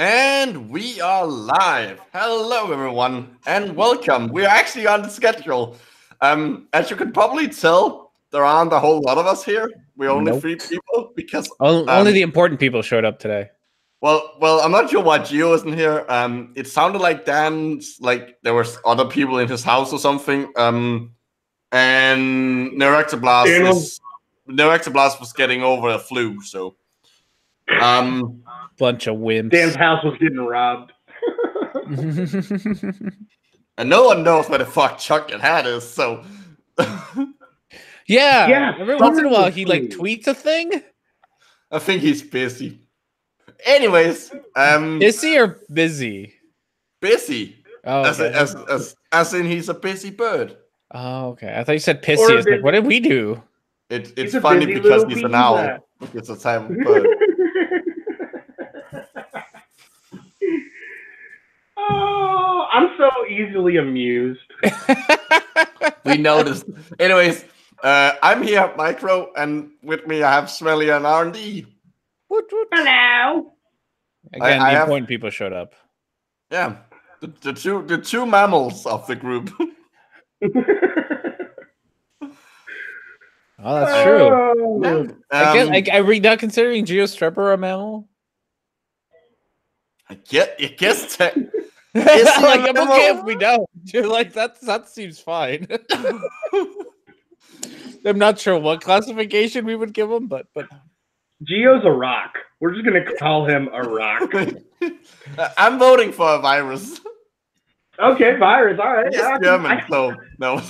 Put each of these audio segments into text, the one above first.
And we are live. Hello, everyone, and welcome. We're actually on the schedule. As you can probably tell, there aren't a whole lot of us here. We're only 3 people because only the important people showed up today. Well, I'm not sure why Geo isn't here. It sounded like Dan's, like there was other people in his house or something. And Neuroxablast was getting over a flu, so. Bunch of wimps. Dan's house was getting robbed. And no one knows where the fuck Chuck and Hat is, so. Yeah. Every once in a while, he like tweets a thing. I think he's busy. Anyways, busy or busy? Busy. Oh, okay. as in he's a busy bird. Oh, okay. I thought you said pissy. I was like, what did we do? It's funny because he's an owl. It's a type of bird. Oh, I'm so easily amused. We noticed. Anyways, I'm here, Micro, and with me I have Smelly and R&D. Hello. Again, the important people showed up. Yeah, the two mammals of the group. Oh, that's true. Yeah. I read not considering GeoStreber a mammal. I guess like I'm okay if we don't. Like that seems fine. I'm not sure what classification we would give him, but Geo's a rock. We're just gonna call him a rock. I'm voting for a virus. Okay, virus. All right. He's German, so no.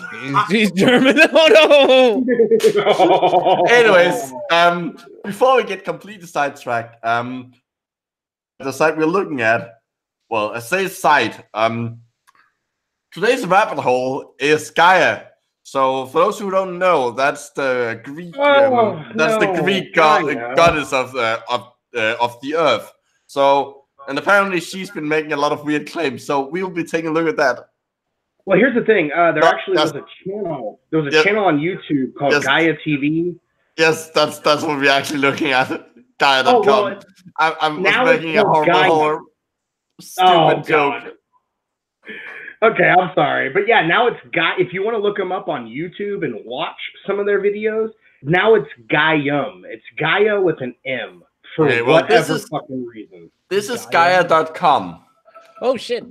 He's German. Oh no. Anyways, before we get completely sidetracked, the site we're looking at, well, I say site. Today's rabbit hole is Gaia. So for those who don't know, that's the Greek. The Greek goddess of the earth. So, and apparently she's been making a lot of weird claims. So we'll be taking a look at that. Well, here's the thing. There actually was a channel. There was a channel on YouTube called Gaia TV. Yes, that's what we're actually looking at. Gaia.com. Oh, well, I'm making a horrible stupid joke. Okay, I'm sorry. But yeah, now it's Gaia. If you want to look them up on YouTube and watch some of their videos, now it's Gaium. It's Gaia with an M for whatever fucking reason. This is Gaia.com. Oh, shit.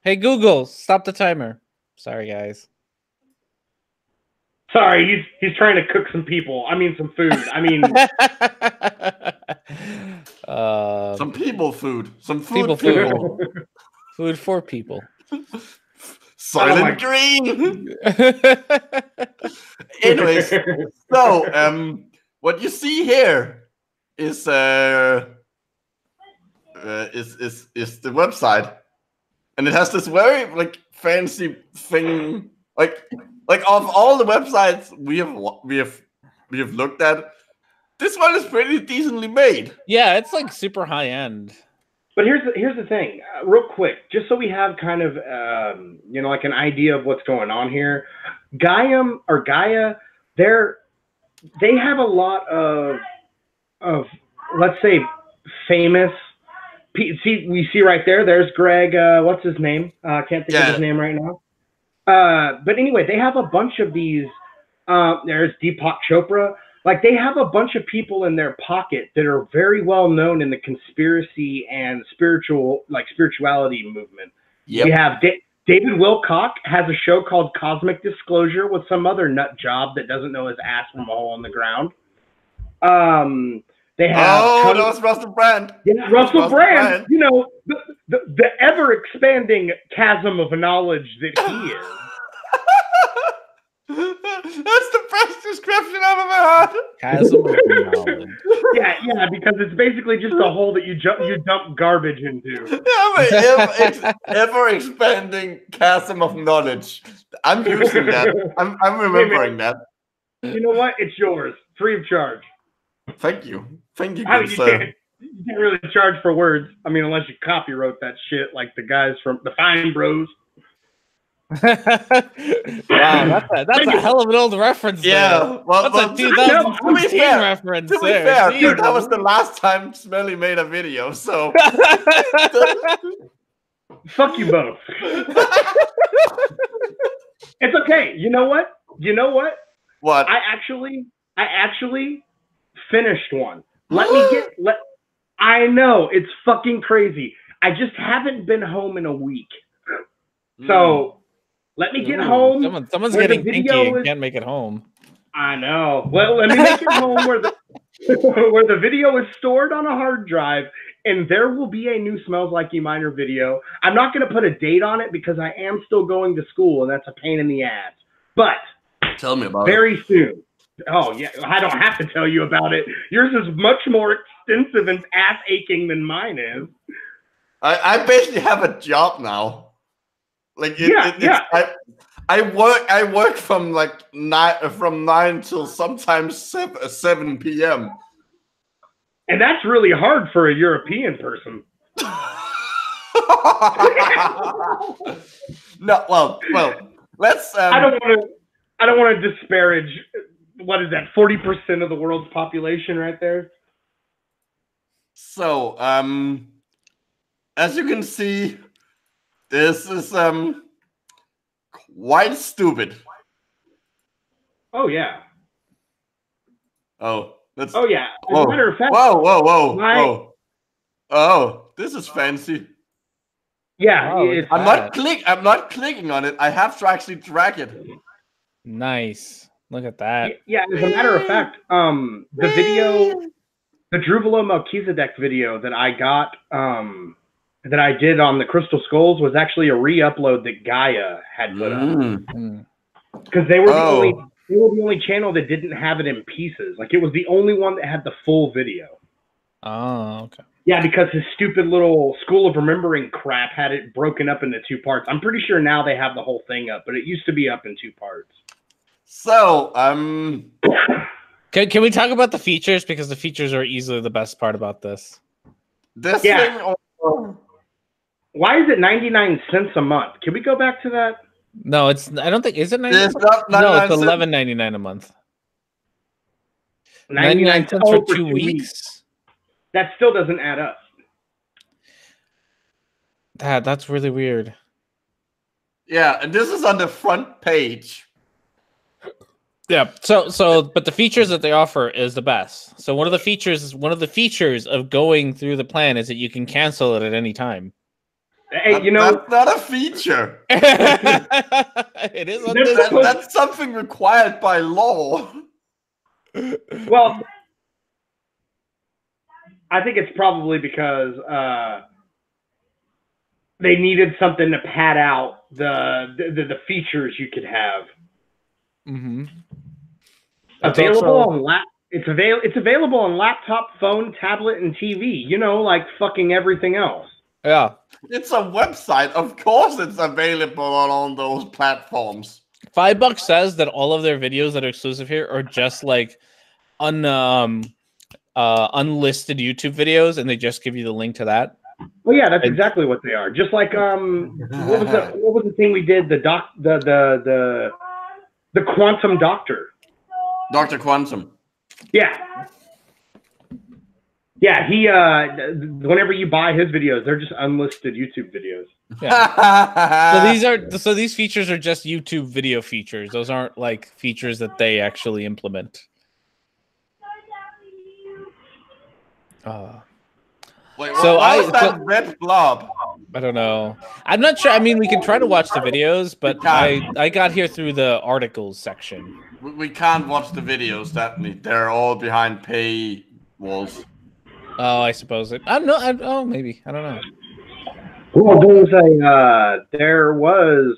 Hey, Google, stop the timer. Sorry, guys. Sorry, he's trying to cook some people. I mean, some food. I mean... some people food. Some food people. Food for people. Silent Green. Anyways, so what you see here is the website, and it has this very like fancy thing. Like of all the websites we have looked at, this one is pretty decently made. Yeah, it's like super high end. But here's the thing, real quick, just so we have kind of like an idea of what's going on here. Gaia, they have a lot of let's say famous. We see right there. There's Greg. What's his name? I can't think of his name right now. But anyway, they have a bunch of these. There's Deepak Chopra. Like, they have a bunch of people in their pocket that are very well known in the conspiracy and spirituality movement. Yep. We have David Wilcock has a show called Cosmic Disclosure with some other nut job that doesn't know his ass from a hole in the ground. They have that was Russell Brand. Yeah, Russell Brand. You know, the ever expanding chasm of knowledge that he is. That's the best description I've ever heard. Chasm of knowledge. Yeah, because it's basically just a hole that you dump garbage into. Yeah, ever expanding chasm of knowledge. I'm using that. I'm remembering that. You know what? It's yours, free of charge. Thank you, good sir. You can't really charge for words. I mean, unless you copyright that shit, like the guys from the Fine Bros. Wow, that's a hell of an old reference. Yeah, there. well, That's a 2015 reference. To be fair, dude, that was the last time Smelly made a video, so fuck you both. It's okay. You know what? What? I actually finished one. I know, it's fucking crazy. I just haven't been home in a week. So let me get home. Someone's getting kinky and can't make it home. I know. Well, let me make it home where the video is stored on a hard drive, and there will be a new Smells Like You Minor video. I'm not going to put a date on it because I am still going to school, and that's a pain in the ass. But tell me about very soon. Oh, yeah, I don't have to tell you about it. Yours is much more extensive and ass-aching than mine is. I basically have a job now. Like I work from like 9 till sometimes 7 p.m. And that's really hard for a European person. No, well, let's. I don't want to disparage. What is that? 40% of the world's population, right there. So, as you can see, this is quite stupid. Oh yeah. Oh, that's. Oh yeah. As whoa. a matter of fact. Whoa. Oh, this is fancy. Yeah, I'm not clicking on it. I have to actually drag it. Nice. Look at that. Yeah, as a matter of fact, the video, the Druvalo Melchizedek video that I got, that I did on the Crystal Skulls was actually a re-upload that Gaia had put up. Because they were the only channel that didn't have it in pieces. Like, it was the only one that had the full video. Oh, okay. Yeah, because his stupid little School of Remembering crap had it broken up into 2 parts. I'm pretty sure now they have the whole thing up, but it used to be up in 2 parts. So, Can we talk about the features? Because the features are easily the best part about this. This thing... Why is it 99 cents a month? Can we go back to that? No, it's... I don't think... Is it 99 cents? No, it's $11.99 a month. 99 cents for 2 weeks? That still doesn't add up. That's really weird. Yeah, and this is on the front page. Yeah. But the features that they offer is the best. So one of the features of going through the plan is that you can cancel it at any time. Hey, that's not a feature. It is. That's something required by law. Well, I think it's probably because they needed something to pad out the features you could have. Mm-hmm. It's available on laptop, phone, tablet, and TV. Like fucking everything else. Yeah. It's a website. Of course, it's available on all those platforms. $5 says that all of their videos that are exclusive here are just like unlisted YouTube videos, and they just give you the link to that. Well, yeah, that's exactly what they are. Just like what was the thing we did? The Quantum Doctor. Dr. Quantum. Yeah. Yeah, he whenever you buy his videos, they're just unlisted YouTube videos. Yeah. So these features are just YouTube video features. Those aren't like features that they actually implement. Wait, why is that red blob? I don't know. I'm not sure. I mean, we can try to watch the videos, but I got here through the articles section. We can't watch the videos, definitely. They're all behind pay walls. Oh, I suppose it. I don't know. Oh, maybe. I don't know. Well, there was.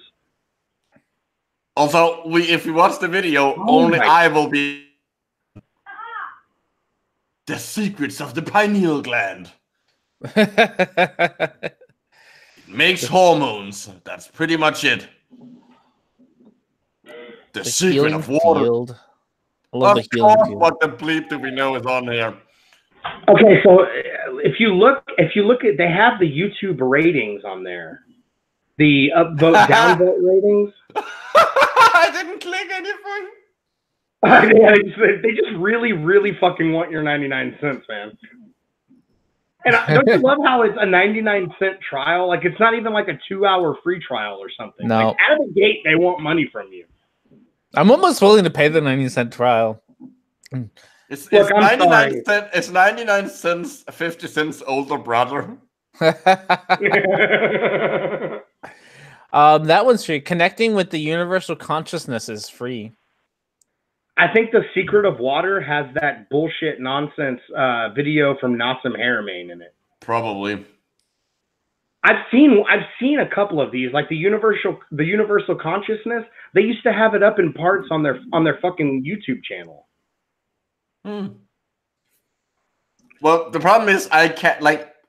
Also, if we watch the video, only I will be. The secrets of the pineal gland. It makes hormones. That's pretty much it. The secret of water. Field. I love the healing field. What the bleep do we know is on here? Okay, so if you look at, they have the YouTube ratings on there. The upvote, downvote ratings. I didn't click anything. Yeah, they just really, really fucking want your 99 cents, man. And don't you love how it's a 99-cent trial? Like, it's not even like a 2-hour free trial or something. No. Like, out of the gate, they want money from you. I'm almost willing to pay the 90-cent trial. It's 99 cents. It's 99 cents, 50 cents older brother. That one's free. Connecting with the universal consciousness is free. I think The Secret of Water has that bullshit nonsense video from Nassim Haramein in it. Probably. I've seen a couple of these, like the universal consciousness. They used to have it up in parts on their fucking YouTube channel. Well, the problem is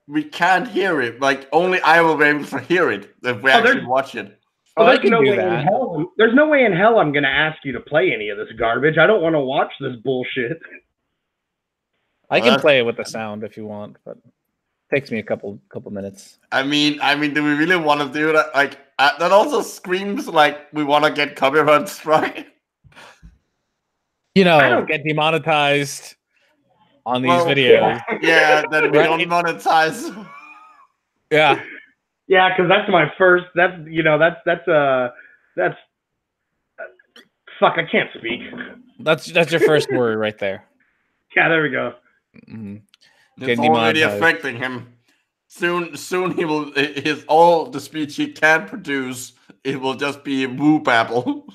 we can't hear it. Like, only I will be able to hear it if we actually watch it. There's no way in hell. There's no way in hell I'm going to ask you to play any of this garbage. I don't want to watch this bullshit. I can play it with the sound if you want, but it takes me a couple minutes. I mean, do we really want to do that? Like, that also screams like we want to get copyright strike. You know, get demonetized on these videos. Yeah, that we don't monetize. Yeah. Yeah, because that's my first. That's fuck. I can't speak. That's your first word right there. Yeah, there we go. It's already affecting him. Soon he will. All the speech he can produce, it will just be woo babble.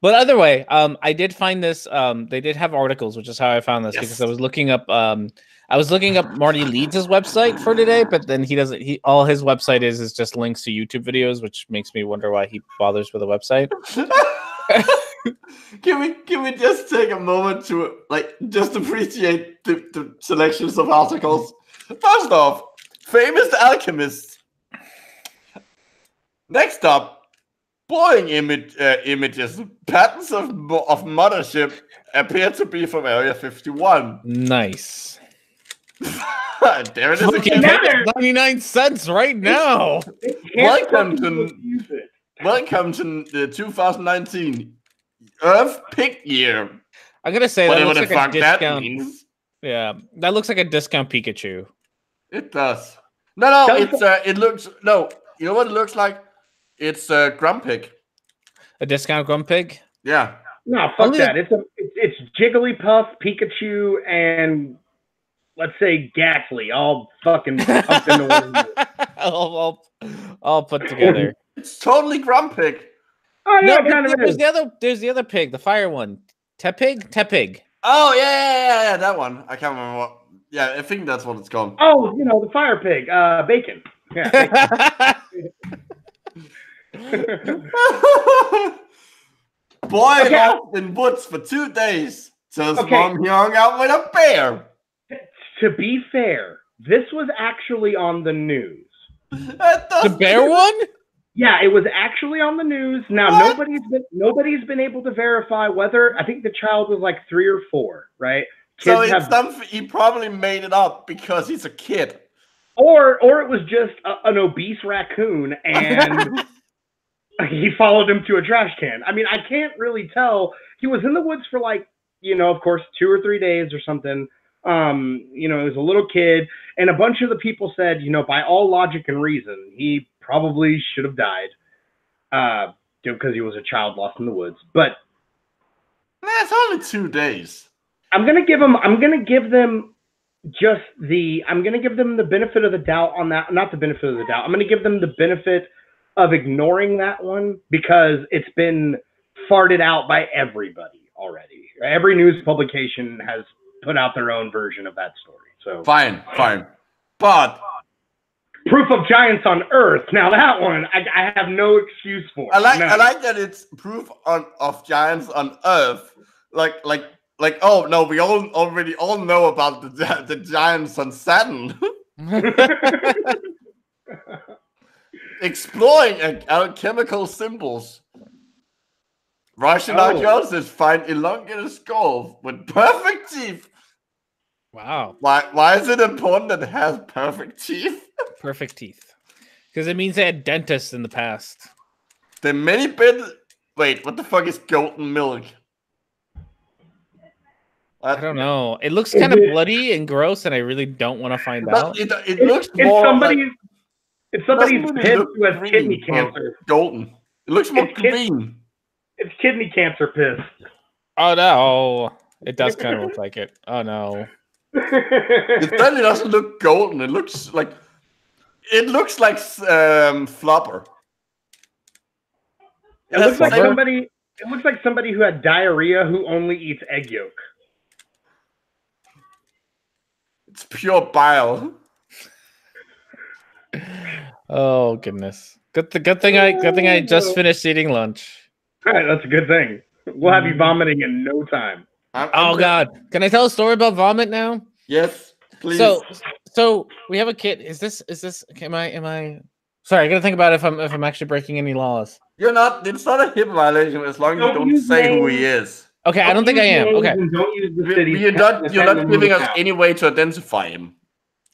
But either way, I did find this. They did have articles, which is how I found this because I was looking up. I was looking up Marty Leeds' website for today, but then he doesn't. All his website is just links to YouTube videos, which makes me wonder why he bothers with a website. Can we just take a moment to just appreciate the selections of articles? First off, famous alchemists. Next up, Boeing images. Patterns of mothership appear to be from Area 51. Nice. There it is again. 99 cents right now. Welcome to the 2019 Earth Pig Year. I'm gonna say that looks like a discount. That means. Yeah, that looks like a discount Pikachu. It does. No, it looks no. You know what it looks like? It's a Grumpig. A discount Grumpig? Yeah. No, fuck that. It's Jigglypuff, Pikachu, and let's say Ghastly, all fucking up in the one. all put together. It's totally Grumpig. Oh yeah, no, kind of. There's the other pig, the fire one. Tepig. Oh yeah, that one. I can't remember what. Yeah, I think that's what it's called. Oh, the fire pig, Bacon. Yeah. Boy lost in woods for 2 days. So his mom hung out with a bear. To be fair, this was actually on the news. The bear one? Yeah, it was actually on the news. Now nobody's been able to verify whether. I think the child was like 3 or 4, right? So he probably made it up because he's a kid. Or it was just an obese raccoon and he followed him to a trash can. I mean, I can't really tell. He was in the woods for of course, 2 or 3 days or something. He was a little kid, and a bunch of the people said, by all logic and reason, he probably should have died, because he was a child lost in the woods. But it's only 2 days. I'm gonna give them the benefit of the doubt on that. Not the benefit of the doubt. I'm gonna give them the benefit of ignoring that one because it's been farted out by everybody already. Every news publication has put out their own version of that story. So fine. But proof of giants on Earth. Now that one, I have no excuse for. I like that it's proof of giants on Earth. Oh no, we already know about the giants on Saturn. Exploring alchemical symbols. Russian archaeologists find elongated skull with perfect teeth. Wow. Why is it important that it has perfect teeth? Perfect teeth. Because it means they had dentists in the past. The many bit. Wait, what the fuck is golden milk? I don't know. It looks kind of bloody and gross, and I really don't want to find out. It looks more it's somebody's piss who has kidney cancer. Golden. It looks more green. It's kidney cancer piss. Oh no. It does kind of look like it. Oh no. It certainly doesn't look golden. It looks like flopper. It looks like somebody. It looks like somebody who had diarrhea who only eats egg yolk. It's pure bile. Oh goodness! Good thing I just finished eating lunch. All right, that's a good thing. We'll have you vomiting in no time. Oh God! Can I tell a story about vomit now? Yes, please. So we have a kid. Is this? Am I? Sorry, I gotta think about if I'm actually breaking any laws. You're not. It's not a HIPAA violation as long as you don't say who he is. Okay, I don't think I am. Okay. Don't use the city. You're not giving us any way to identify him.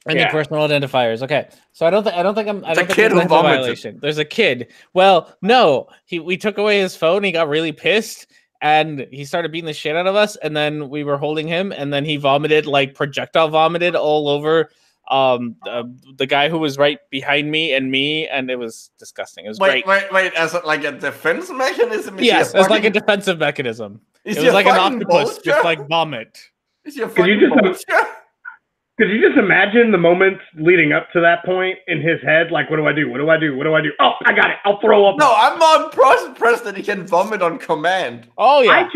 Any personal identifiers. Okay, so I don't think I'm. I don't think kid it's who a vomited. violation. There's a kid. Well, no, we took away his phone. He got really pissed, and he started beating the shit out of us. And then we were holding him, and then he vomited, like projectile vomited all over the guy who was right behind me, and it was disgusting. It was great. Wait, as like a defense mechanism? Yes, as like a defensive mechanism. It was like an octopus with like vomit. Is your fucking Could you just imagine the moments leading up to that point in his head? Like, what do I do? What do I do? What do I do? Oh, I got it. I'll throw up. No, I'm not impressed that he can vomit on command. Oh yeah,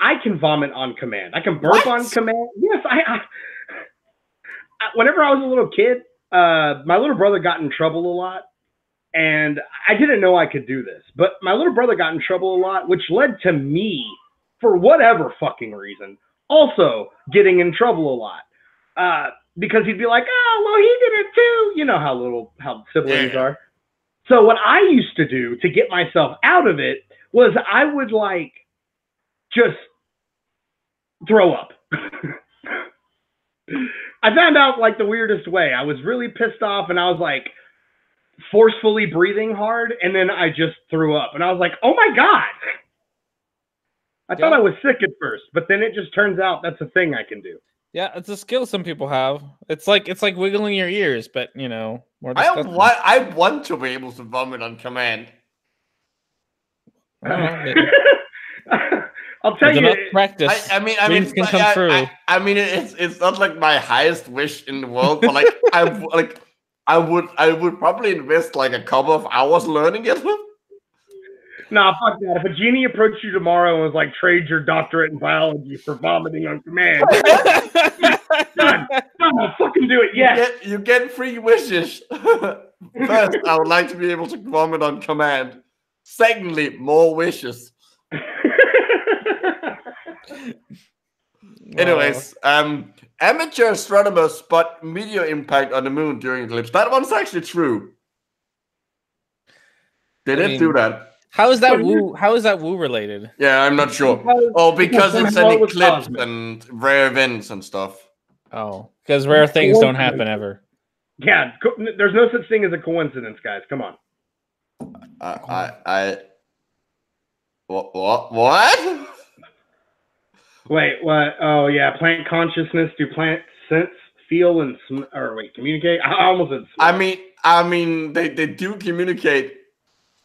I can vomit on command. I can burp on command. Yes, I whenever I was a little kid, my little brother got in trouble a lot, and I didn't know I could do this. But my little brother got in trouble a lot, which led to me, for whatever fucking reason, also getting in trouble a lot. Because he'd be like, oh, well, he did it too. You know how siblings are. So what I used to do to get myself out of it was I would like just throw up. I found out like the weirdest way. I was really pissed off and I was like forcefully breathing hard, and then I just threw up. And I was like, oh my God. I thought I was sick at first, but then it just turns out that's a thing I can do. Yeah, it's a skill some people have. It's like wiggling your ears, but you know, more. I want to be able to vomit on command. I'll tell you. Practice. I mean, can come true. I mean, it's not like my highest wish in the world, but like I would probably invest like a couple of hours learning it. Nah, fuck that. If a genie approached you tomorrow and was like, trade your doctorate in biology for vomiting on command. Done. I'll fucking do it. Yes. You get 3 wishes. First, I would like to be able to vomit on command. Secondly, more wishes. Anyways, amateur astronomers spot meteor impact on the moon during eclipse. That one's actually true. They didn't do that. How is that woo? How is that woo related? Yeah, I'm not sure. Because it's an eclipse and rare events and stuff. Oh, because rare things don't happen ever. Yeah, there's no such thing as a coincidence, guys. Come on. What? Wait, what? Oh yeah, plant consciousness. Do plants sense, feel, and communicate? I almost said. I mean, they do communicate.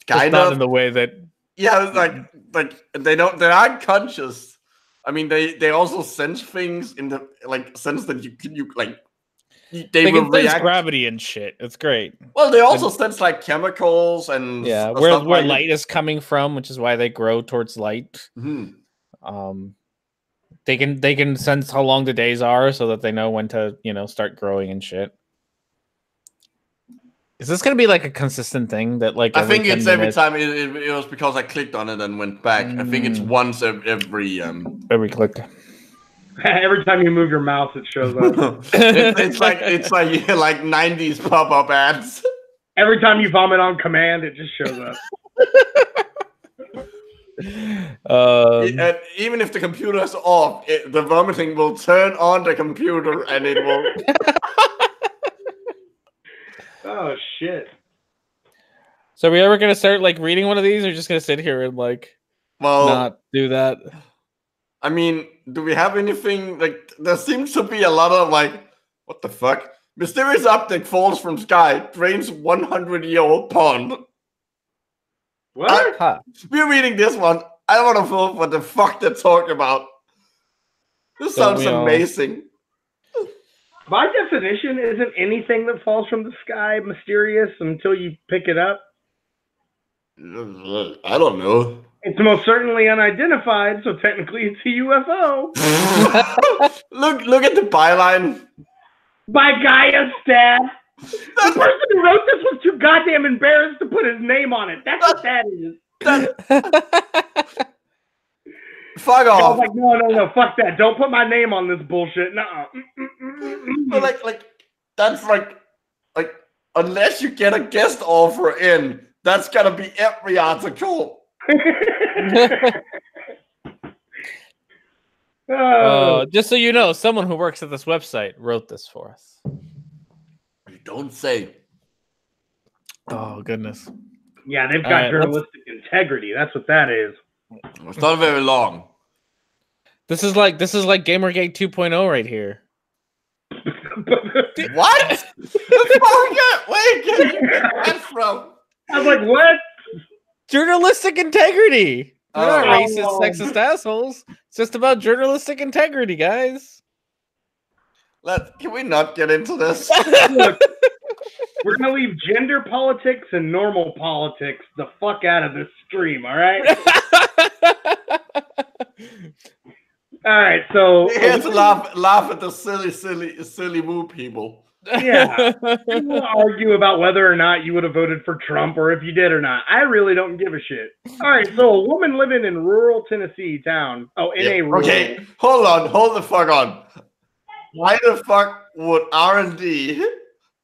Kind of not in the way that like they aren't conscious. I mean they also sense things in the sense that you they will can sense react gravity and shit. It's great. Well, they also sense like chemicals and where light is coming from, which is why they grow towards light. Mm-hmm. They can sense how long the days are so that they know when to start growing and shit. Is this going to be like a consistent thing that like I think it's every time it was because I clicked on it and went back. I think it's once every click. Every time you move your mouse, it shows up. it's like 90s pop-up ads. Every time you vomit on command, it just shows up. And even if the computer is off, the vomiting will turn on the computer and it will. Oh shit! So are we ever gonna start like reading one of these, or just gonna sit here and like not do that? I mean, do we have anything like? There seems to be a lot of like, what the fuck? Mysterious object falls from sky, drains 100-year-old pond. What? We're reading this one. I want to know what the fuck they're talking about. This sounds amazing. By definition, isn't anything that falls from the sky mysterious until you pick it up? I don't know. It's most certainly unidentified, so technically it's a UFO. Look at the byline. By Gaia staff. The person who wrote this was too goddamn embarrassed to put his name on it. That's what that is. Fuck off. I was like, no, fuck that. Don't put my name on this bullshit. Nuh-uh. But like that's like unless you get a guest offer in, that's gotta be every article. Just so you know, someone who works at this website wrote this for us. You don't say. Oh goodness. Yeah, they've got journalistic integrity. That's what that is. It's not very long. This is like Gamergate 2.0 right here. What? Where did you get that from? I was like, what? Journalistic integrity. They're not racist, sexist assholes. It's just about journalistic integrity, guys. Can we not get into this? Look, we're gonna leave gender politics and normal politics the fuck out of this stream, all right? All right, so Here's laugh at the silly woo people. Yeah, people argue about whether or not you would have voted for Trump or if you did or not. I really don't give a shit. All right, so a woman living in rural Tennessee town. Okay, hold the fuck on. Why the fuck would R&D,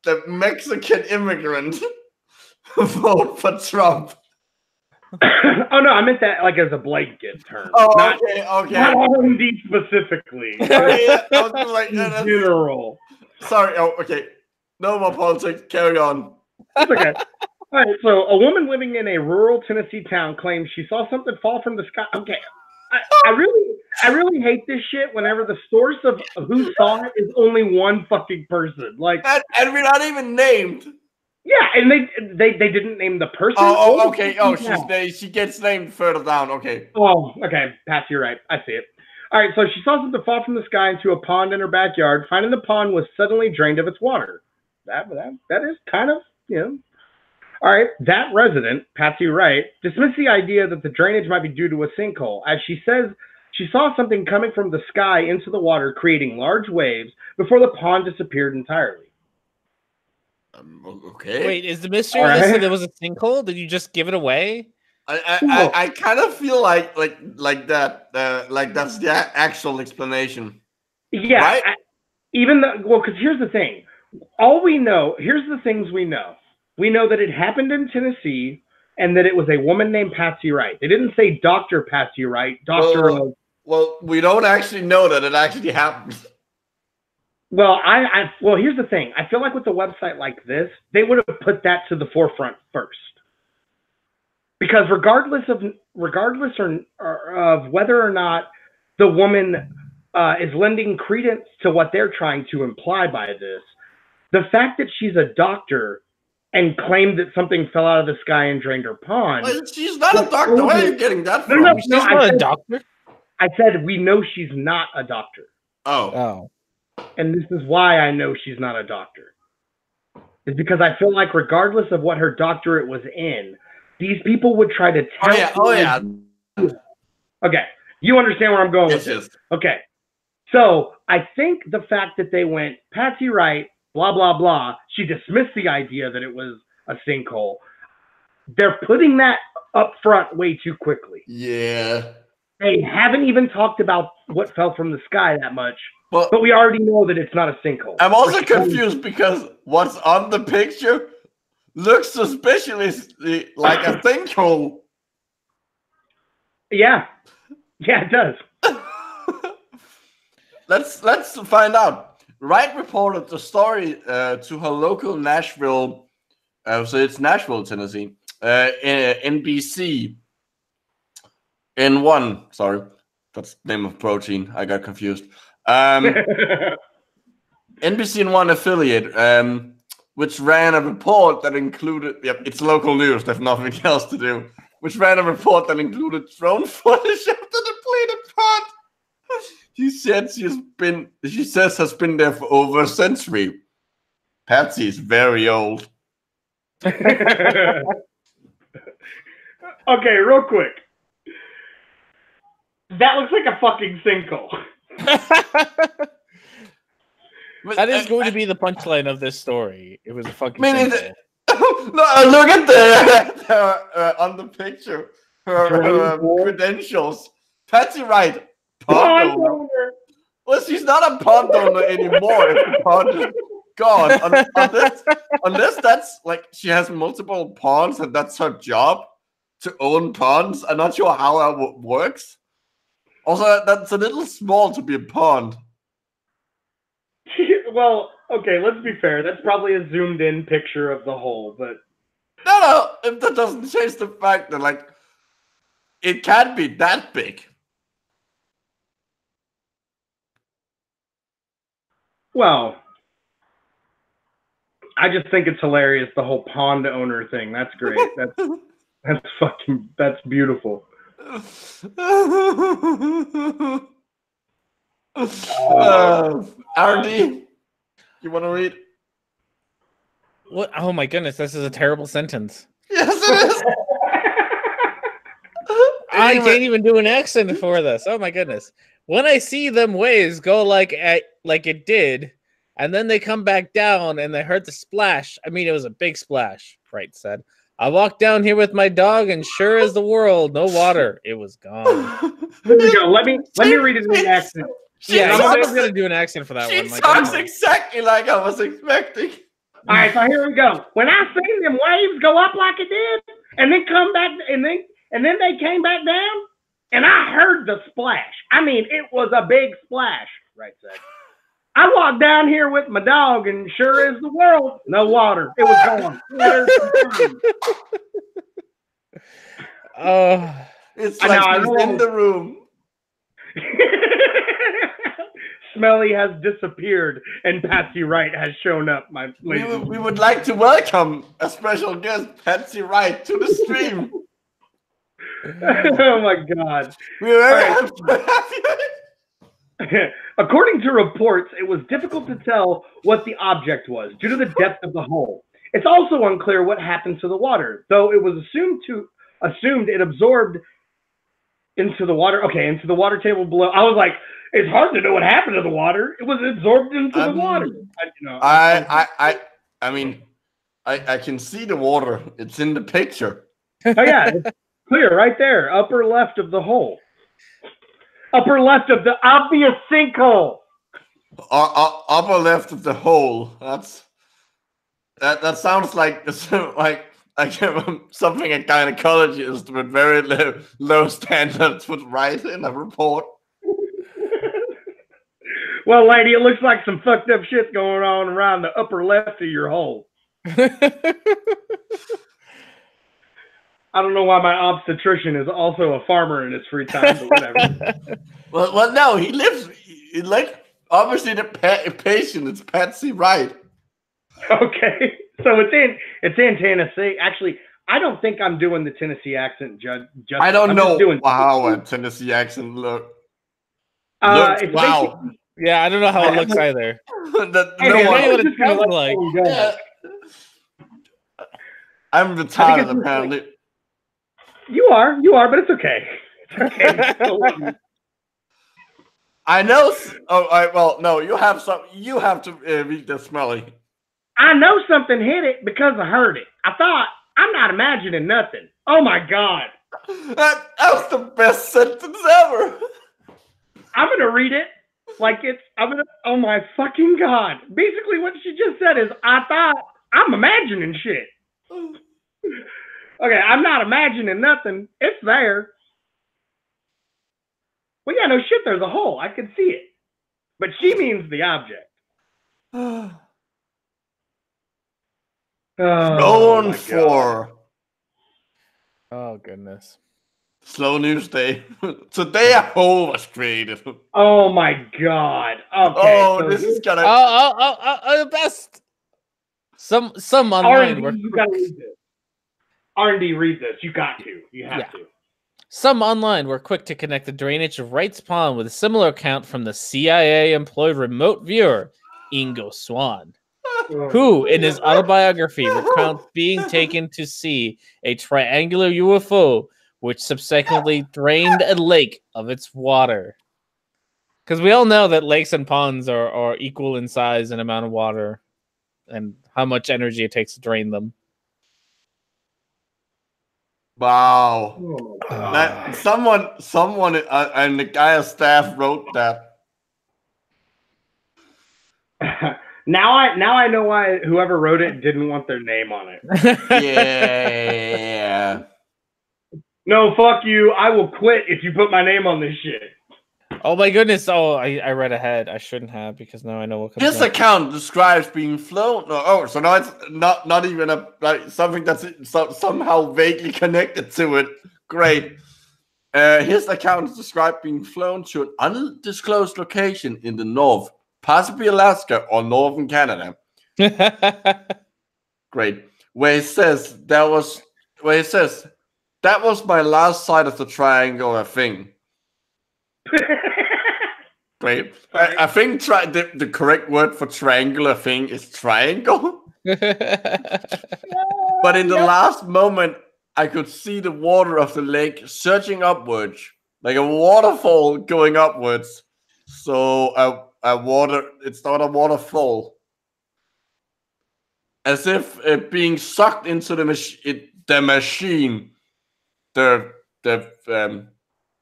the Mexican immigrant, vote for Trump? Oh no, I meant that like as a blanket term. Oh, okay. Not R&D specifically. Yeah, I was like, in general. Sorry. Oh, okay. No more politics. Carry on. That's okay. All right. So, a woman living in a rural Tennessee town claims she saw something fall from the sky. Okay. I really hate this shit. Whenever the source of who saw it is only one fucking person. Like, and we're not even named. Yeah, and they didn't name the person. Oh, okay. Oh, she gets named further down. Okay. Oh, okay. Pat, you're right. I see it. All right, so she saw something fall from the sky into a pond in her backyard. Finding the pond was suddenly drained of its water. That is kind of, All right, that resident, Patsy Wright, dismissed the idea that the drainage might be due to a sinkhole, as she says she saw something coming from the sky into the water, creating large waves before the pond disappeared entirely. Okay. Wait, is the mystery that it was a sinkhole? Did you just give it away? I kind of feel like that that's the actual explanation. Yeah, right? Because here's the thing. All we know, here's the things we know. We know that it happened in Tennessee and that it was a woman named Patsy Wright. They didn't say Dr. Patsy Wright, Well, we don't actually know that it actually happened. Well, well, here's the thing. I feel like with a website like this, they would have put that to the forefront first. Because regardless of whether or not the woman is lending credence to what they're trying to imply by this, the fact that she's a doctor and claimed that something fell out of the sky and drained her pond. Well, she's not a doctor. Where are you getting that from? No, she's not a doctor. I said we know she's not a doctor. Oh. And this is why I know she's not a doctor. It's because I feel like regardless of what her doctorate was in, these people would try to tell. Oh yeah. Okay, you understand where I'm going with this. Okay, so I think the fact that they went Patsy Wright, blah blah blah, she dismissed the idea that it was a sinkhole. They're putting that up front way too quickly. Yeah. They haven't even talked about what fell from the sky that much. But we already know that it's not a sinkhole. I'm also confused because what's on the picture looks suspiciously like a sinkhole. Yeah. Yeah, it does. Let's find out. Wright reported the story to her local Nashville, so it's Nashville, Tennessee, NBC. N1, sorry, that's the name of protein. I got confused. NBC N1 affiliate, which ran a report that included, it's local news, there's nothing else to do, which ran a report that included drone footage of the depleted pond. She says has been there for over a century. Patsy is very old. Okay, real quick. That looks like a fucking sinkhole. That is going to be the punchline of this story. It was a fucking sinkhole. Look at the on the picture. Her credentials. Patsy Wright. Pond owner. Well, she's not a pond owner anymore. If the pond is gone. Unless that's like she has multiple ponds and that's her job to own ponds. I'm not sure how that works. Also, that's a little small to be a pond. Well, okay, let's be fair. That's probably a zoomed-in picture of the hole, but... No, if that doesn't change the fact that, like, it can't be that big. Well, I just think it's hilarious, the whole pond owner thing. That's great. That's beautiful. RD, you want to read? What? Oh my goodness, this is a terrible sentence. Yes, it is. I can't even do an accent for this. Oh my goodness. When I see them waves go like it did, and then they come back down and they heard the splash. I mean, it was a big splash, Wright said. I walked down here with my dog, and sure as the world, no water. It was gone. There we go. Let me read it in the accent. Yeah, I'm gonna do an accent for that one. She talks exactly like I was expecting. All right, so here we go. When I seen them waves go up like it did, and then come back, and then they came back down, and I heard the splash. I mean, it was a big splash, Right said. I walked down here with my dog, and sure as the world, no water. It was gone. It's like he's in the room. Smelly has disappeared, and Patsy Wright has shown up. We would like to welcome a special guest, Patsy Wright, to the stream. Oh my God! We're very happy to have you. According to reports, it was difficult to tell what the object was due to the depth of the hole. It's also unclear what happened to the water, though it was assumed it absorbed into the water. Okay, into the water table below. I was like, it's hard to know what happened to the water. It was absorbed into the water. I mean, I can see the water. It's in the picture. Oh yeah, it's clear right there, upper left of the hole. Upper left of the obvious sinkhole. Upper left of the hole. That sounds like something a gynecologist with very low standards would write in a report. Well, lady, it looks like some fucked up shit's going on around the upper left of your hole. I don't know why my obstetrician is also a farmer in his free time, but whatever. well, no, he lives. Obviously the patient is Patsy Wright. Okay, so it's in Tennessee. Actually, I don't think I'm doing the Tennessee accent. I don't know how a Tennessee accent looks. Wow. Yeah, I don't know how it looks either. What it sounds like. Yeah. I'm retarded, apparently. You are, but it's okay. It's okay. I know. No, you have some. You have to read the Smelly. I know something hit it because I heard it. I thought, I'm not imagining nothing. Oh my God. That was the best sentence ever. I'm gonna read it oh my fucking God. Basically what she just said is, I thought, I'm imagining shit. Okay, I'm not imagining nothing. It's there. Well, yeah, no shit, there's a hole. I can see it. But she means the object. Known for. Oh, goodness. Slow news day. Today a hole was created. Oh my god. Okay. Oh, so this is gonna. The best. Some online R&D, you gotta read this. R&D, read this. You got to. You have to. Some online were quick to connect the drainage of Wright's Pond with a similar account from the CIA-employed remote viewer, Ingo Swann, who, in his autobiography, recounts being taken to see a triangular UFO, which subsequently drained a lake of its water. Because we all know that lakes and ponds are equal in size and amount of water, and how much energy it takes to drain them. Wow. Someone and the Gaia staff wrote that. Now I know why whoever wrote it didn't want their name on it. Yeah. No, fuck you. I will quit if you put my name on this shit. Oh my goodness. Oh, I read ahead. I shouldn't have, because now I know what comes His account describes being flown. Oh, so now it's not even something that's somehow vaguely connected to it. Great. His account is described being flown to an undisclosed location in the north, possibly Alaska or northern Canada. Great. Where he says that was my last sight of the triangular thing. Great. I think the correct word for triangular thing is triangle. But in the last moment, I could see the water of the lake surging upwards, like a waterfall going upwards. So it's not a waterfall. As if being sucked into the machine. The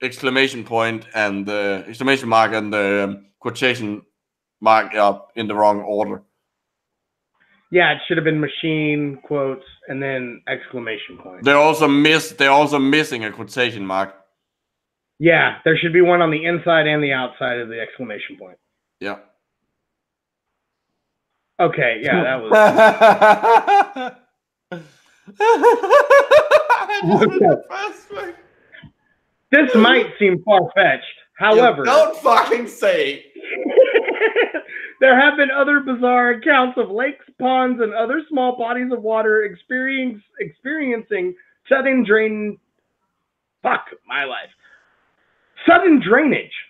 exclamation point and the exclamation mark and the quotation mark up in the wrong order. Yeah, it should have been machine quotes and then exclamation point. They're also missing a quotation mark. Yeah, there should be one on the inside and the outside of the exclamation point. Yeah. Okay, yeah, that was. This might seem far-fetched. However, don't fucking say. There have been other bizarre accounts of lakes, ponds, and other small bodies of water experiencing sudden drainage,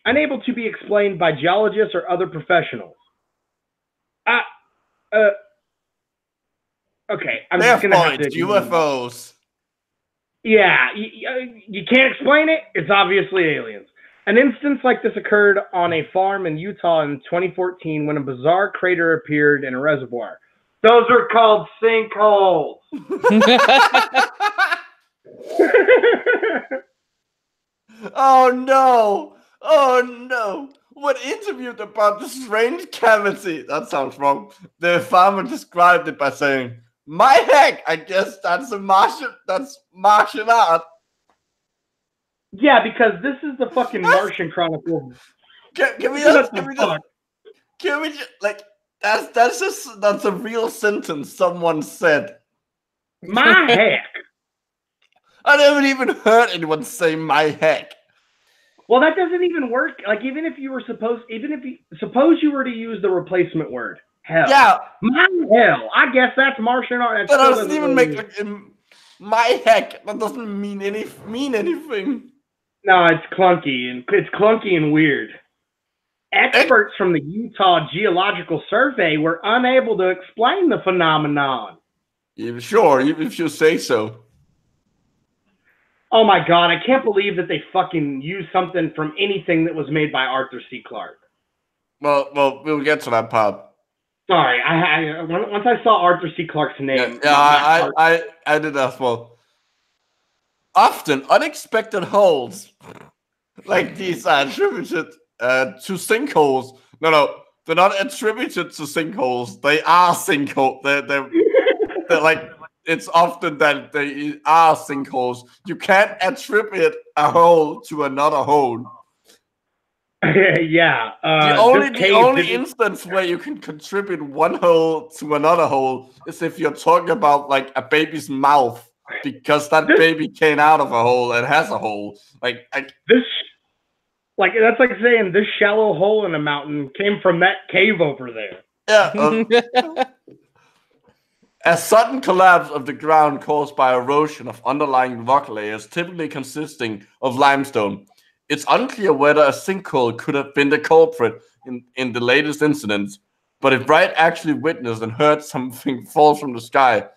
unable to be explained by geologists or other professionals. Okay, I'm just gonna have to. UFOs. Yeah, you can't explain it. It's obviously aliens. An instance like this occurred on a farm in Utah in 2014 when a bizarre crater appeared in a reservoir. Those are called sinkholes. Oh no! Oh no! When interviewed about the strange cavity, that sounds wrong, the farmer described it by saying, "My heck, I guess that's martial art." Yeah, because this is the fucking Martian Chronicle. Can we just like that's a real sentence someone said. My heck. I never even heard anyone say my heck. Well, that doesn't even work. Like, suppose you were to use the replacement word, hell. Yeah. My hell. I guess that's Martian art. That doesn't even make my heck. That doesn't mean anything. No, it's clunky and weird. Experts from the Utah Geological Survey were unable to explain the phenomenon. Yeah, sure, if you say so. Oh my god, I can't believe that they fucking used something from anything that was made by Arthur C. Clarke. Well, we'll get to that part. Sorry, once I saw Arthur C. Clarke's name. Yeah, I did as well. Often unexpected holes like these are attributed to sinkholes. No, they're not attributed to sinkholes. They are sinkholes. They're like, it's often that they are sinkholes. You can't attribute a hole to another hole. Yeah. The only instance where you can contribute one hole to another hole is if you're talking about like a baby's mouth, because that baby came out of a hole and has a hole. That's like saying this shallow hole in a mountain came from that cave over there. Yeah. A sudden collapse of the ground caused by erosion of underlying rock layers, typically consisting of limestone. It's unclear whether a sinkhole could have been the culprit in the latest incidents, but if Wright actually witnessed and heard something fall from the sky,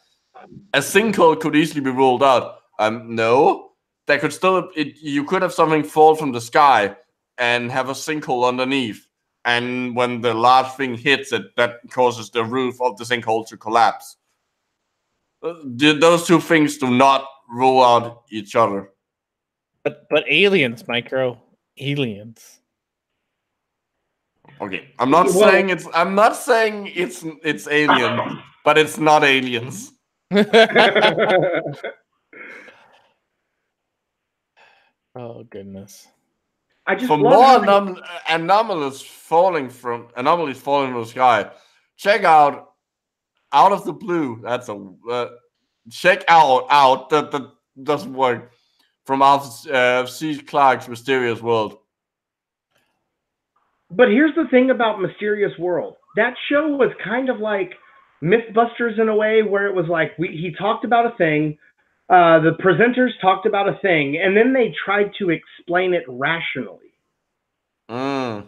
a sinkhole could easily be ruled out. No, there could still you could have something fall from the sky and have a sinkhole underneath, and when the large thing hits it, that causes the roof of the sinkhole to collapse. Those two things do not rule out each other. But aliens, Micro, aliens. Okay, I'm not saying it's alien, but it's not aliens. Oh goodness! For more anomalies falling from the sky, check out of the blue. That's check out that doesn't work. From Arthur C. Clarke's Mysterious World. But here's the thing about Mysterious World. That show was kind of like Mythbusters in a way, where it was like he talked about a thing, the presenters talked about a thing, and then they tried to explain it rationally. I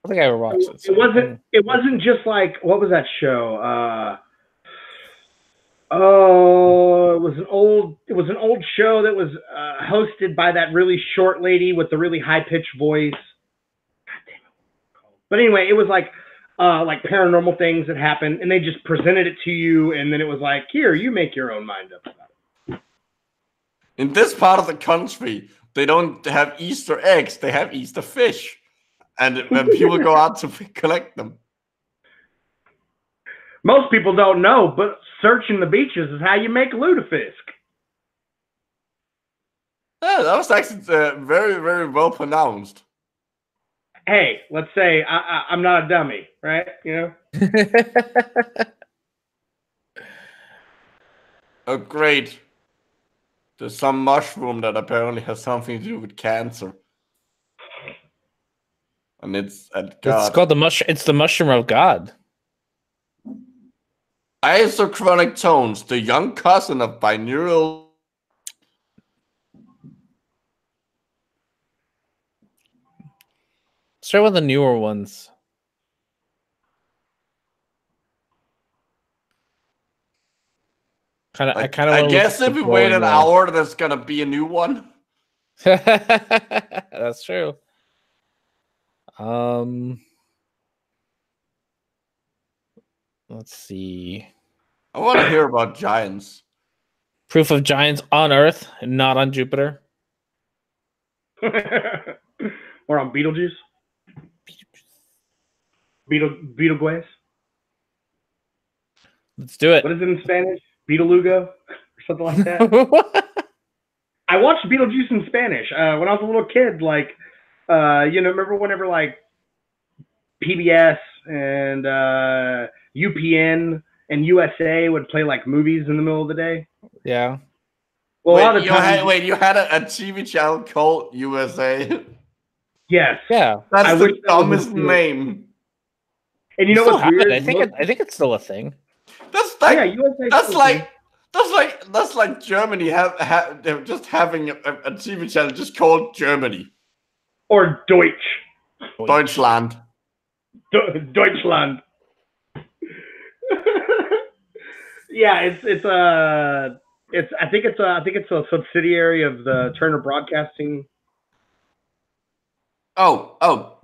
think I ever watched it. So it wasn't just like, what was that show? It was an old show that was hosted by that really short lady with the really high pitched voice. God damn it. But anyway, it was like paranormal things that happened, and they just presented it to you, and then it was like, here, you make your own mind up about it. In this part of the country, they don't have Easter eggs; they have Easter fish, and when people go out to collect them. Most people don't know, but searching the beaches is how you make lutefisk. Yeah, that was actually very, very well pronounced. Hey, let's say I'm not a dummy, right? You know? Oh, great. There's some mushroom that apparently has something to do with cancer. And it's called the mushroom. It's the mushroom of God. Isochronic tones, the young cousin of binaural. Start with the newer ones. I guess if we wait an hour, there's gonna be a new one. That's true. Let's see. I want to hear about giants. Proof of giants on Earth, not on Jupiter. Or on Beetlejuice. Beetlejuice. Let's do it. What is it in Spanish? Beetlejuice? Or something like that. I watched Beetlejuice in Spanish when I was a little kid. Like, remember whenever like PBS and UPN and USA would play like movies in the middle of the day? Yeah. Well, you had a TV channel called USA? Yes. Yeah. That's the dumbest name. And you know what's weird? I think it's still a thing. That's like USA that's like Germany just having a TV channel just called Germany. Or Deutsch. Deutschland. Deutschland. Yeah, I think it's a subsidiary of the Turner Broadcasting. Oh.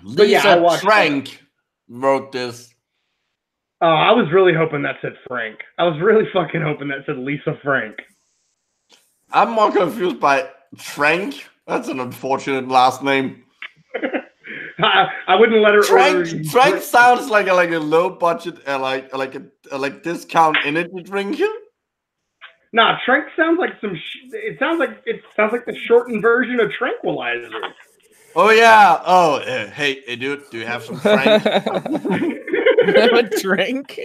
Lisa Frank wrote this. Oh, I was really hoping that said Frank. I was really fucking hoping that said Lisa Frank. I'm more confused by Frank. That's an unfortunate last name. I wouldn't let her order. Frank sounds like a low budget like discount energy drink. Nah, Trank sounds like some. It sounds like the shortened version of tranquilizer. Oh yeah. Oh, hey, dude, do you have some Frank? A drink?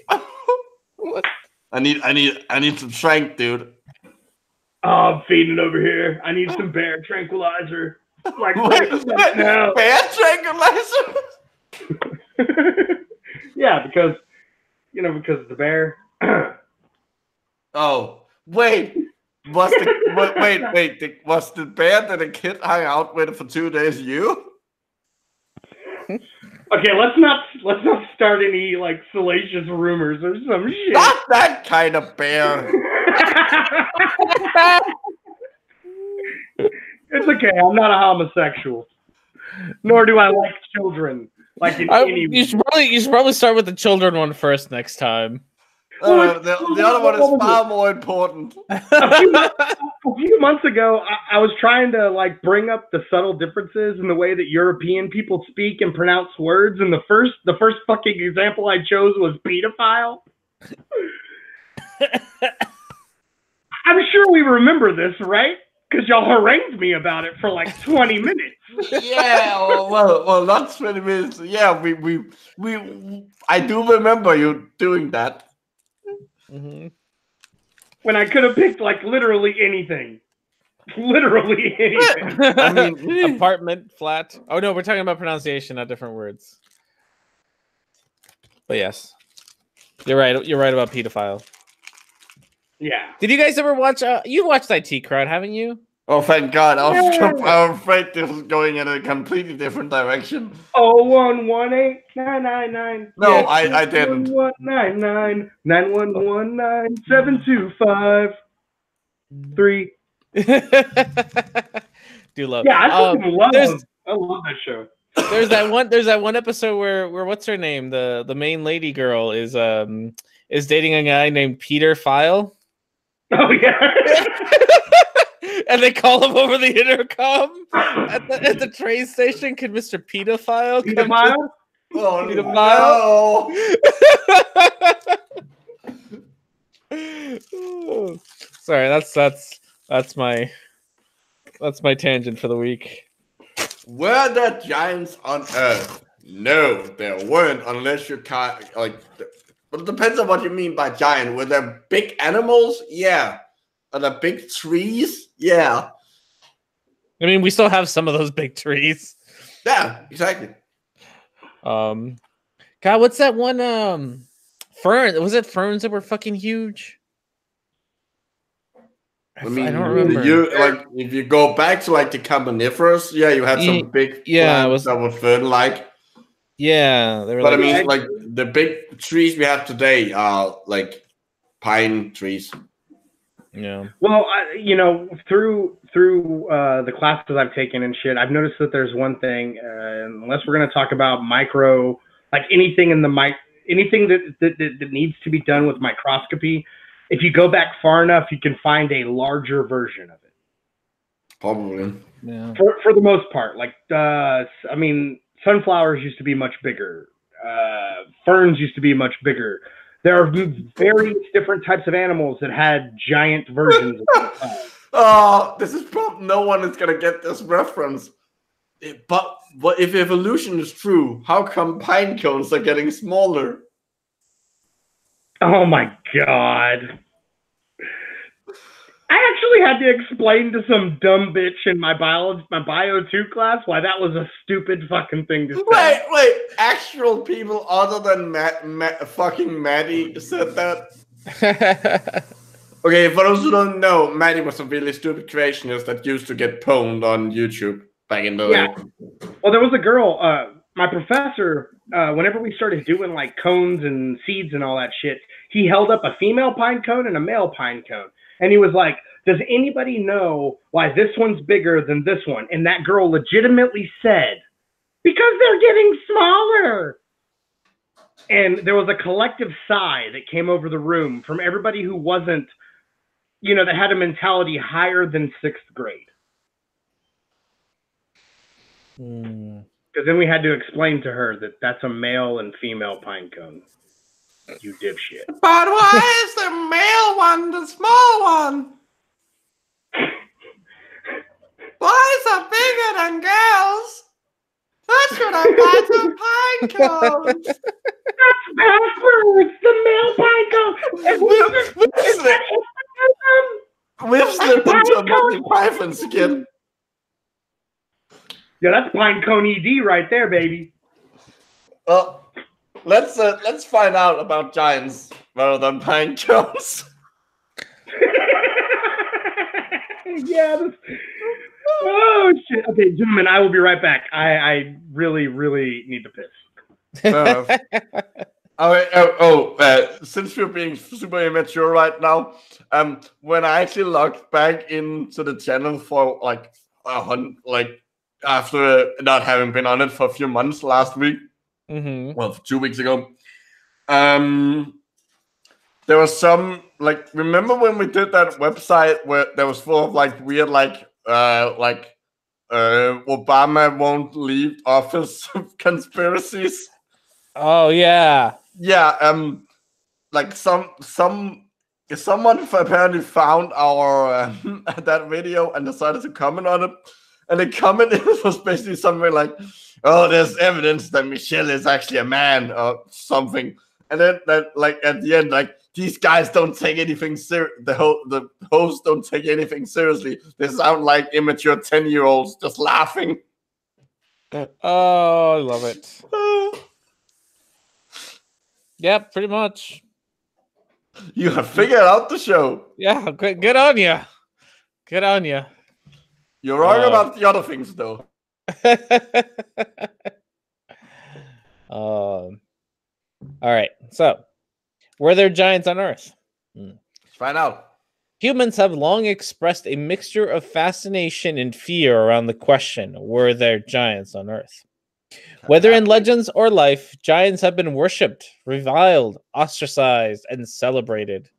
What? I need some Frank, dude. Oh, I'm feeding over here. I need some bear tranquilizer. Like now. Bear tranquilizer? Yeah, because the bear. Oh, wait. Was the bear that a kid hung out with for 2 days you? Okay, let's not start any like salacious rumors or some shit. Not that kind of bear. It's okay. I'm not a homosexual, nor do I like children. Like you should probably start with the children one first next time. The other one is far more important. A few months ago, I was trying to like bring up the subtle differences in the way that European people speak and pronounce words, and the first fucking example I chose was pedophile. I'm sure we remember this, right? Because y'all harangued me about it for like 20 minutes. Yeah, well, not 20 minutes. Yeah, I do remember you doing that. Mm-hmm. When I could have picked like literally anything. Literally anything. I mean, apartment, flat. Oh no, we're talking about pronunciation, not different words. But yes, you're right. You're right about pedophile. Yeah. Did you guys ever watch? You watched IT Crowd, haven't you? Oh, thank God! I was afraid this was going in a completely different direction. 0118999. No, yes. I didn't. 1199 9119725 3. Do love. Yeah, I fucking love. I love that show. There's that one episode where what's her name? The main lady girl is dating a guy named Peter File. Oh yeah. And they call him over the intercom at the train station. Can Mr. Pedophile come? Pedophile? Oh, Pedophile? No. Sorry, that's my tangent for the week. Were there giants on Earth? No, there weren't, unless you can't like. But it depends on what you mean by giant. Were there big animals? Yeah. Are there big trees? Yeah. I mean, we still have some of those big trees. Yeah, exactly. God, what's that one? Fern. Was it ferns that were fucking huge? I mean, I don't remember. If you go back to like the Carboniferous, yeah, you had some big plants that were fern-like. Yeah, they were. But I mean, like the big trees we have today are like pine trees. Yeah. Well, through the classes I've taken and shit, I've noticed that there's one thing. Unless we're going to talk about micro, like anything in the anything that needs to be done with microscopy, if you go back far enough, you can find a larger version of it. Probably. Yeah. For the most part, like I mean, sunflowers used to be much bigger. Ferns used to be much bigger. There are various different types of animals that had giant versions of them. Oh, this is probably no one is gonna get this reference. But if evolution is true, how come pine cones are getting smaller? Oh my God. I actually had to explain to some dumb bitch in my Bio 2 class why that was a stupid fucking thing to say. Wait, actual people other than fucking Maddie said that? Okay, for those who don't know, Maddie was a really stupid creationist that used to get pwned on YouTube back in the day. Well, there was a girl, my professor, whenever we started doing like cones and seeds and all that shit, he held up a female pine cone and a male pine cone. And he was like, does anybody know why this one's bigger than this one? And that girl legitimately said, because they're getting smaller. And there was a collective sigh that came over the room from everybody who wasn't, that had a mentality higher than 6th grade. Because then we had to explain to her that that's a male and female pine cone. You dipshit. But why is the male one the small one? Boys are bigger than girls. That should apply to pine cones. That's backwards. The male pine cone. We've slipped into a Monty Python skit. Yeah, that's pine cone ED right there, baby. Well, let's find out about giants rather than pine cones. Yeah. Oh shit. Okay, gentlemen, I will be right back. I really, really need to piss. Since we're being super immature right now, when I actually logged back into the channel for after not having been on it for a few months last week, well, 2 weeks ago, there was some remember when we did that website where there was full of weird Obama won't leave office conspiracies. Oh yeah. Yeah, someone apparently found our that video and decided to comment on it, and the comment was basically something like, "Oh, there's evidence that Michelle is actually a man," or something. And then at the end, these guys don't take anything serious. The hosts don't take anything seriously. They sound like immature 10-year-olds just laughing. Oh, I love it. Yeah, pretty much. You have figured out the show. Yeah, good on you. Good on you. You're wrong about the other things, though. All right. So, were there giants on Earth? Let's find out. Humans have long expressed a mixture of fascination and fear around the question, were there giants on Earth? Whether in legends or life, giants have been worshipped, reviled, ostracized, and celebrated.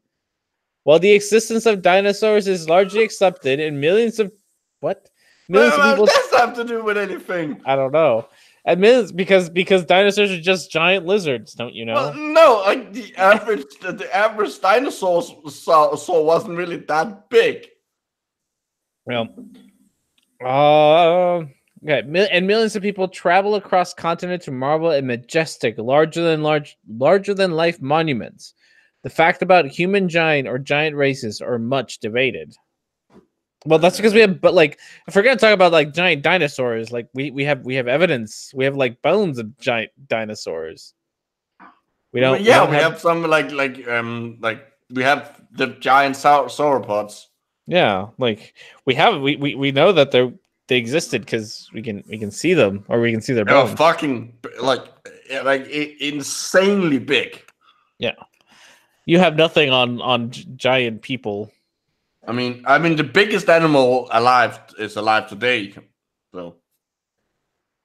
While the existence of dinosaurs is largely accepted, and millions of people. Does that have to do with anything? I don't know. And millions because dinosaurs are just giant lizards, don't you know? Well, no, the average dinosaur wasn't really that big. Well, okay, and millions of people travel across continents to marvel at majestic, larger than life monuments. The fact about human giant or giant races are much debated. Well, that's because we have, but if we're gonna talk about giant dinosaurs, we have evidence. We have bones of giant dinosaurs. We don't. Yeah, we have some we have the giant sauropods. Yeah, we know that they existed because we can see them, or we can see their bones. They're fucking insanely big. Yeah, you have nothing on giant people. I mean, the biggest animal alive is alive today. So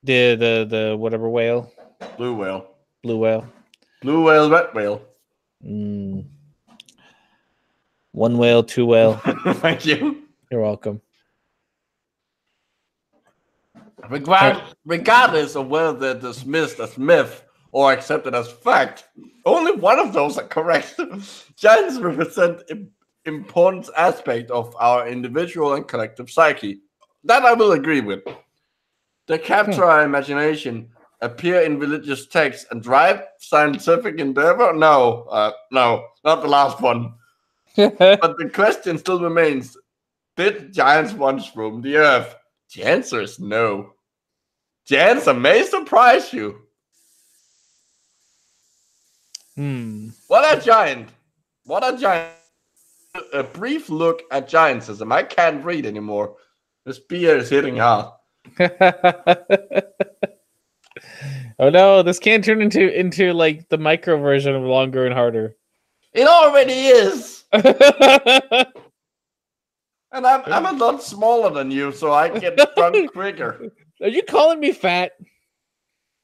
the whatever whale, blue whale, red whale. One whale, two whale. Thank you. You're welcome. Regardless of whether they're dismissed as myth or accepted as fact, only one of those are correct. Giants represent important aspect of our individual and collective psyche. That I will agree with. They capture our imagination, appear in religious texts, and drive scientific endeavor? No, not the last one. But the question still remains, did giants once roam the earth? The answer is no. The answer may surprise you. What are giants? A brief look at giantism. I can't read anymore. This beer is hitting hard. Oh no, this can't turn into the micro version of Longer and Harder. It already is. And I'm a lot smaller than you, so I get drunk quicker. Are you calling me fat?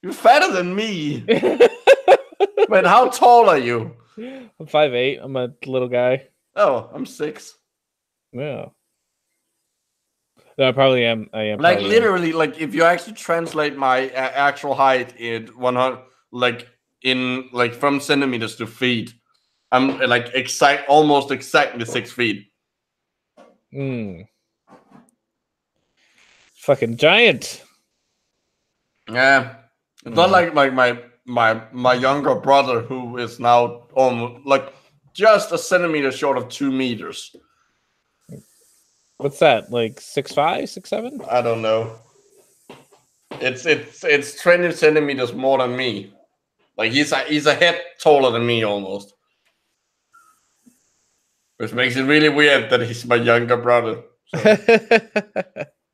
You're fatter than me. Wait, how tall are you? I'm 5'8". I'm a little guy. Oh, I'm 6. Yeah. No, I probably am. I am. Literally, if you actually translate my actual height in 100, in like from centimeters to feet, I'm like almost exactly 6 feet. Fucking giant. Yeah, it's not like my younger brother who is now almost like just a centimeter short of 2 meters. What's that? Like 6'5", 6'7"? I don't know. It's 20 centimeters more than me. Like he's a head taller than me almost. Which makes it really weird that he's my younger brother. So.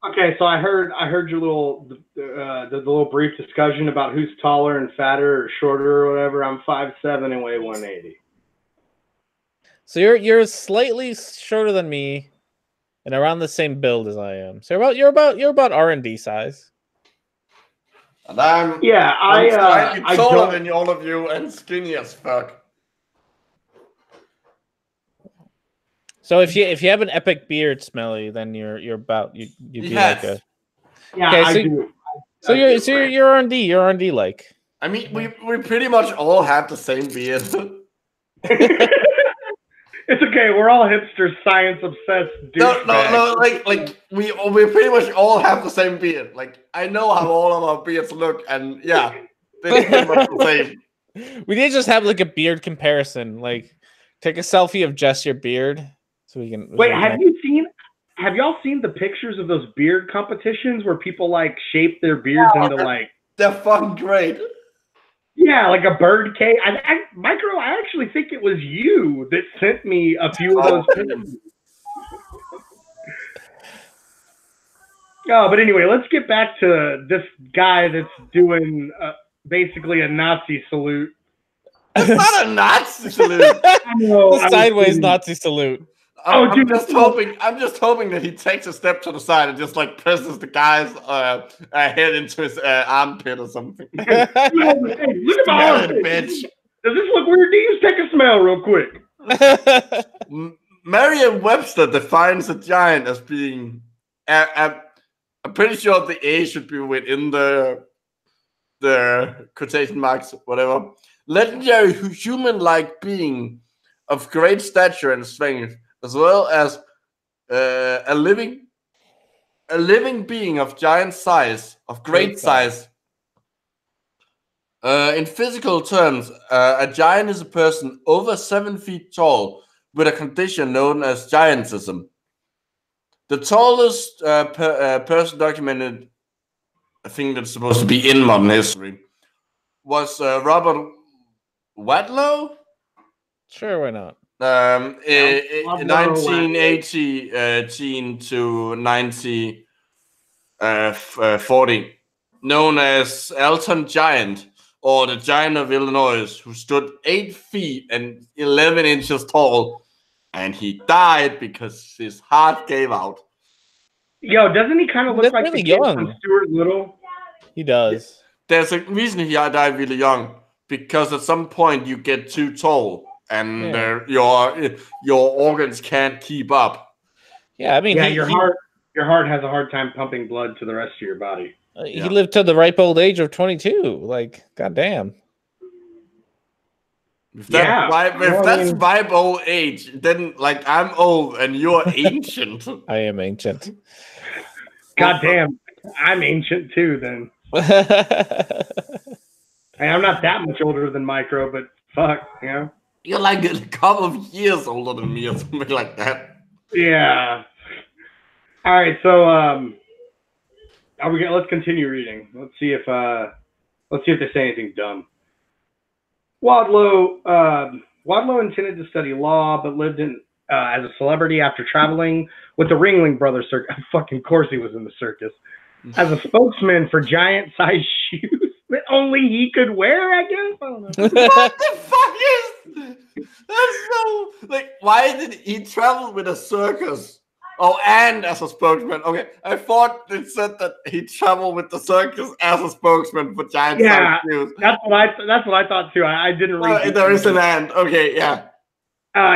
Okay, so I heard your the little brief discussion about who's taller and fatter or shorter or whatever. I'm 5'7" and weigh 180. So you're slightly shorter than me, and around the same build as I am. So you're about R&D size. And I'm slightly taller than all of you and skinny as fuck. So if you have an epic beard, Smelly, then you'd be like a I do. So you're R&D, you're R&D like. I mean, we pretty much all have the same beard. It's okay. We're all hipsters, science obsessed dudes. No. Like we pretty much all have the same beard. Like I know how all of our beards look, and yeah, they're pretty much the same. We did just have like a beard comparison. Like, take a selfie of just your beard, so we can. Wait, have y'all seen the pictures of those beard competitions where people like shape their beards into like? They're fucking great. Yeah, like a bird cage. Micro, I actually think it was you that sent me a few of those pictures. Oh, but anyway, let's get back to this guy that's doing basically a Nazi salute. It's not a Nazi salute. The sideways Nazi salute. I'm just hoping that he takes a step to the side and just like presses the guy's head into his armpit or something. Hey, look at my armpit, bitch. Does this look weird to you? Take a smell real quick. Merriam-Webster defines a giant as being. I'm pretty sure the A should be within the quotation marks, whatever. Legendary human-like being of great stature and strength, as well as a living being of giant size, of great size. In physical terms, a giant is a person over 7 feet tall with a condition known as giantism. The tallest person documented, I think that's supposed to be in modern history, was Robert Wadlow. Sure, why not? In 1918 to 1940, known as Elton Giant, or the Giant of Illinois, who stood 8 feet and 11 inches tall, and he died because his heart gave out. Yo, doesn't he kind of look like really the kid young from Stuart Little? He does. There's a reason he died really young, because at some point you get too tall. And your organs can't keep up. Yeah, I mean, your heart has a hard time pumping blood to the rest of your body. He lived to the ripe old age of 22. Like, goddamn. If that's ripe old age, then like I'm old and you're ancient. I am ancient. Goddamn, I'm ancient too. Then. And I'm not that much older than Micro, but fuck, you know. You're like a couple of years older than me or something like that. Yeah. All right, so let's continue reading. Let's see if they say anything dumb. Wadlow intended to study law, but lived in as a celebrity after traveling with the Ringling Brothers circus. Fucking course he was in the circus. As a spokesman for giant-sized shoes that only he could wear, I guess. I don't know. What the fuck is that's so like? Why did he travel with a circus? Oh, and as a spokesman. Okay, I thought it said that he traveled with the circus as a spokesman for giant-sized shoes. That's what I thought too. I didn't read. There is an and. Okay, yeah.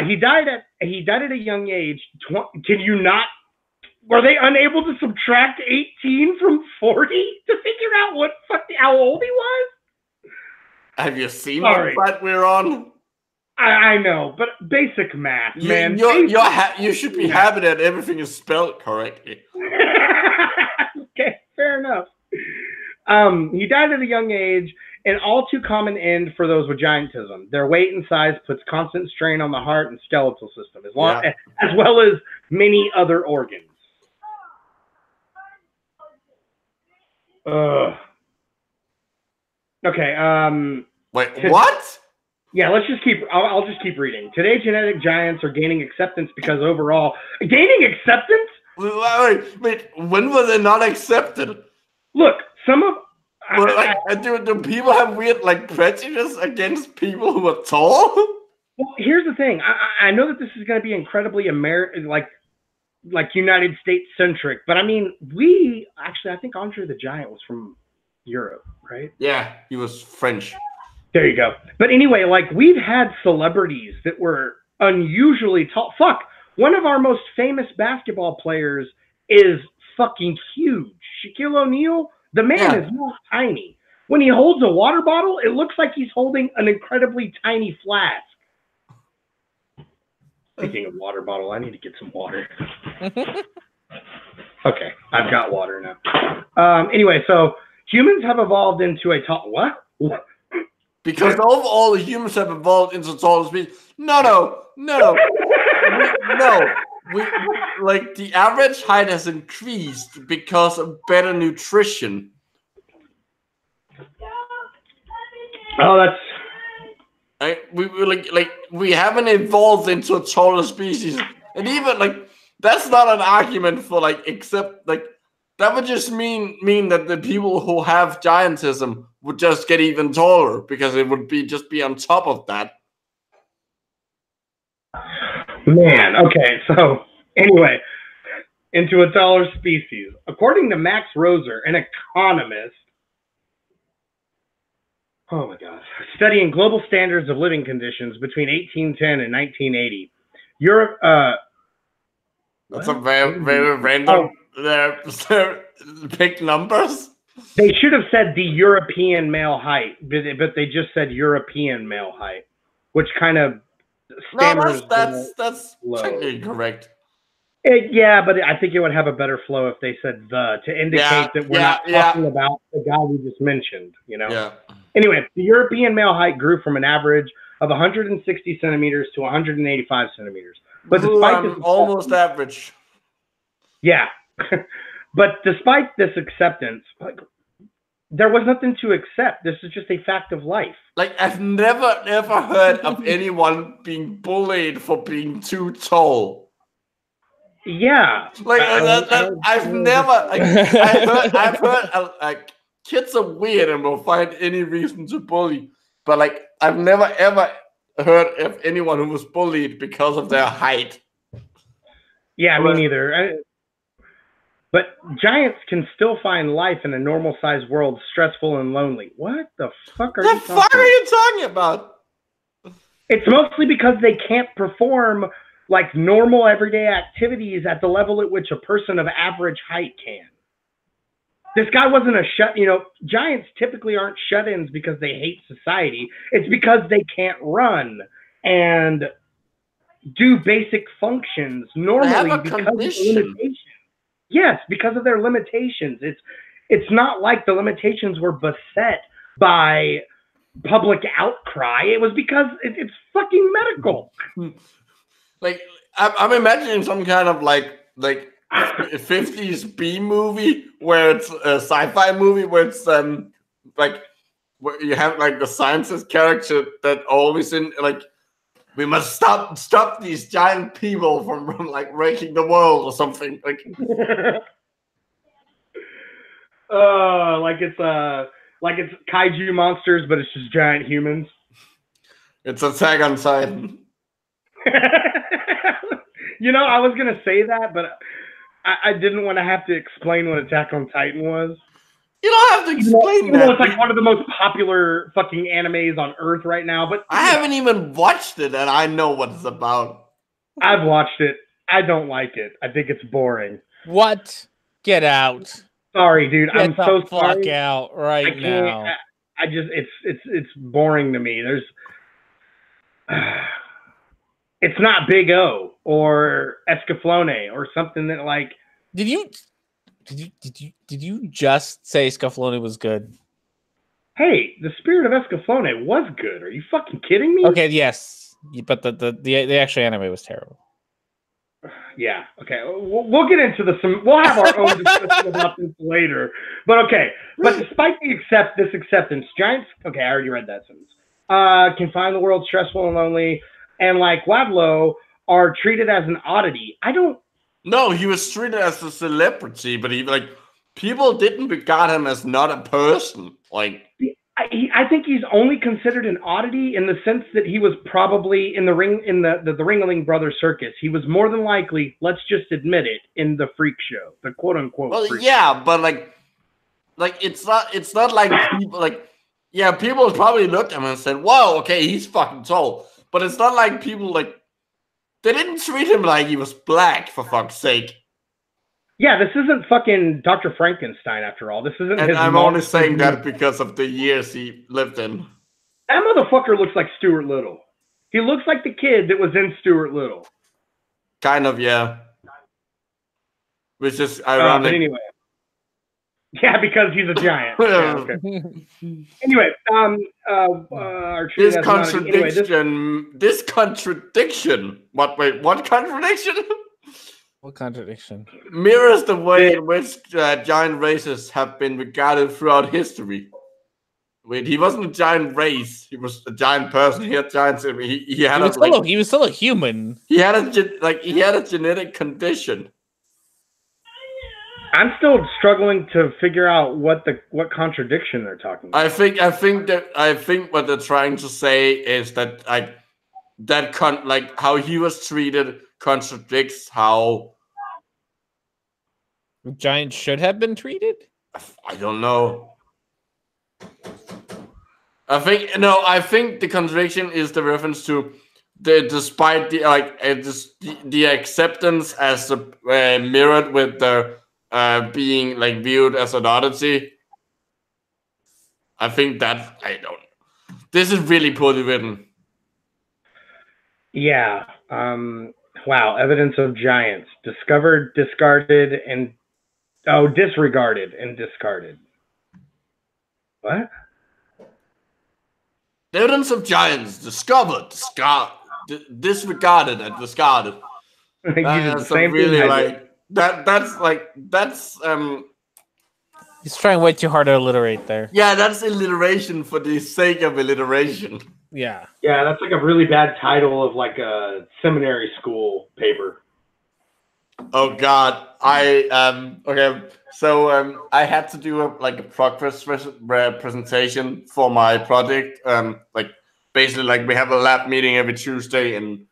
He died at a young age. Can you not? Were they unable to subtract 18 from 40 to figure out how old he was? have you seen what site we're on? I know, but basic math, man. You should be happy that everything is spelled correctly. Okay, fair enough. He died at a young age, an all too common end for those with giantism. Their weight and size puts constant strain on the heart and skeletal system, as well as many other organs. Okay. Wait, what? Yeah, let's just keep. I'll just keep reading. Today, genetic giants are gaining acceptance because overall, gaining acceptance. Wait. When were they not accepted? Look, some of. Do people have weird prejudice against people who are tall? Well, here's the thing. I know that this is going to be incredibly American, like United States centric, but I mean, I think Andre the Giant was from Europe, right? Yeah, he was French. There you go. But anyway, we've had celebrities that were unusually tall. Fuck, one of our most famous basketball players is fucking huge. Shaquille O'Neal, the man is not tiny. When he holds a water bottle, it looks like he's holding an incredibly tiny flask. Speaking of water bottle, I need to get some water. Okay, I've got water now. Anyway, so humans have evolved into a tall... What? Because overall, humans have evolved into taller species. No. The average height has increased because of better nutrition. Oh, that's... We haven't evolved into a taller species, and even that's not an argument for except that would just mean that the people who have giantism would just get even taller because it would just be on top of that. Man, okay, so anyway, into a taller species. According to Max Roser, an economist, oh my God, studying global standards of living conditions between 1810 and 1980, Europe, that's a very, very random pick numbers. They should have said the European male height, but they just said European male height, which kind of stammers. No, that's technically correct. Yeah, but I think it would have a better flow if they said to indicate that we're not talking about the guy we just mentioned, you know? Yeah. Anyway, the European male height grew from an average of 160 centimeters to 185 centimeters. But despite this, almost average. Yeah. But despite this acceptance, there was nothing to accept. This is just a fact of life. I've never ever heard of anyone being bullied for being too tall. Yeah. I've heard kids are weird and will find any reason to bully, but I've never ever heard of anyone who was bullied because of their height. Yeah, me neither. But giants can still find life in a normal-sized world stressful and lonely. What the fuck are you talking about? It's mostly because they can't perform normal everyday activities at the level at which a person of average height can. This guy wasn't giants typically aren't shut-ins because they hate society. It's because they can't run and do basic functions normally because of limitations. Yes, because of their limitations. It's not like the limitations were beset by public outcry. It was because it's fucking medical. I'm imagining some kind of 50s B movie where it's a sci-fi movie where it's where you have the scientist character that always in we must stop these giant people from wrecking the world or something. It's kaiju monsters, but it's just giant humans. It's Attack on Titan. I was gonna say that, but I didn't want to have to explain what Attack on Titan was. You don't have to explain that. It's one of the most popular fucking animes on Earth right now. But I haven't even watched it, and I know what it's about. I've watched it. I don't like it. I think it's boring. What? Get out. Sorry, dude. I'm so sorry. Fuck out right now. it's boring to me. There's it's not Big O or Escaflowne or something that like. Did you just say Scufflone was good? Hey, the Spirit of Escaflowne was good. Are you fucking kidding me? Okay, yes, but the actual anime was terrible. Yeah. Okay. We'll get into we'll have our own discussion about this later. But okay. But despite this acceptance, giants. Okay, I already read that sentence. Can find the world stressful and lonely, and like Wadlow are treated as an oddity. I don't. No, he was treated as a celebrity, but people didn't regard him as not a person. Like. I think he's only considered an oddity in the sense that he was probably in the Ringling Brothers circus. He was more than likely, let's just admit it, in the freak show, the quote unquote. Well, freak yeah, show. but like it's not like people people probably looked at him and said, "Whoa, okay, he's fucking tall," but it's not like people they didn't treat him like he was black, for fuck's sake. Yeah, this isn't fucking Dr. Frankenstein after all. This isn't. And I'm only saying that because of the years he lived in. That motherfucker looks like Stuart Little. He looks like the kid that was in Stuart Little. Kind of, yeah. Which is ironic. But anyway. Yeah, because he's a giant. Yeah, okay. Anyway, this contradiction. This contradiction. What contradiction? What contradiction? Mirrors the way in which giant races have been regarded throughout history. Wait, he wasn't a giant race. He was a giant person. He had giants. He was still a human. He had a genetic condition. I'm still struggling to figure out what contradiction they're talking about. I think what they're trying to say is that how he was treated contradicts how giants should have been treated. I don't know. I think the contradiction is the reference to despite the acceptance as mirrored with the being viewed as an oddity. I think that this is really poorly written. Yeah. Wow, evidence of giants. Discovered, discarded, and... Oh, disregarded and discarded. What? Evidence of giants. Discovered, disregarded, and discarded. That's really that's He's trying way too hard to alliterate there. Yeah, that's alliteration for the sake of alliteration. Yeah. Yeah, that's like a really bad title of like a seminary school paper. Oh God, okay. So I had to do a progress presentation for my project. Basically, we have a lab meeting every Tuesday, and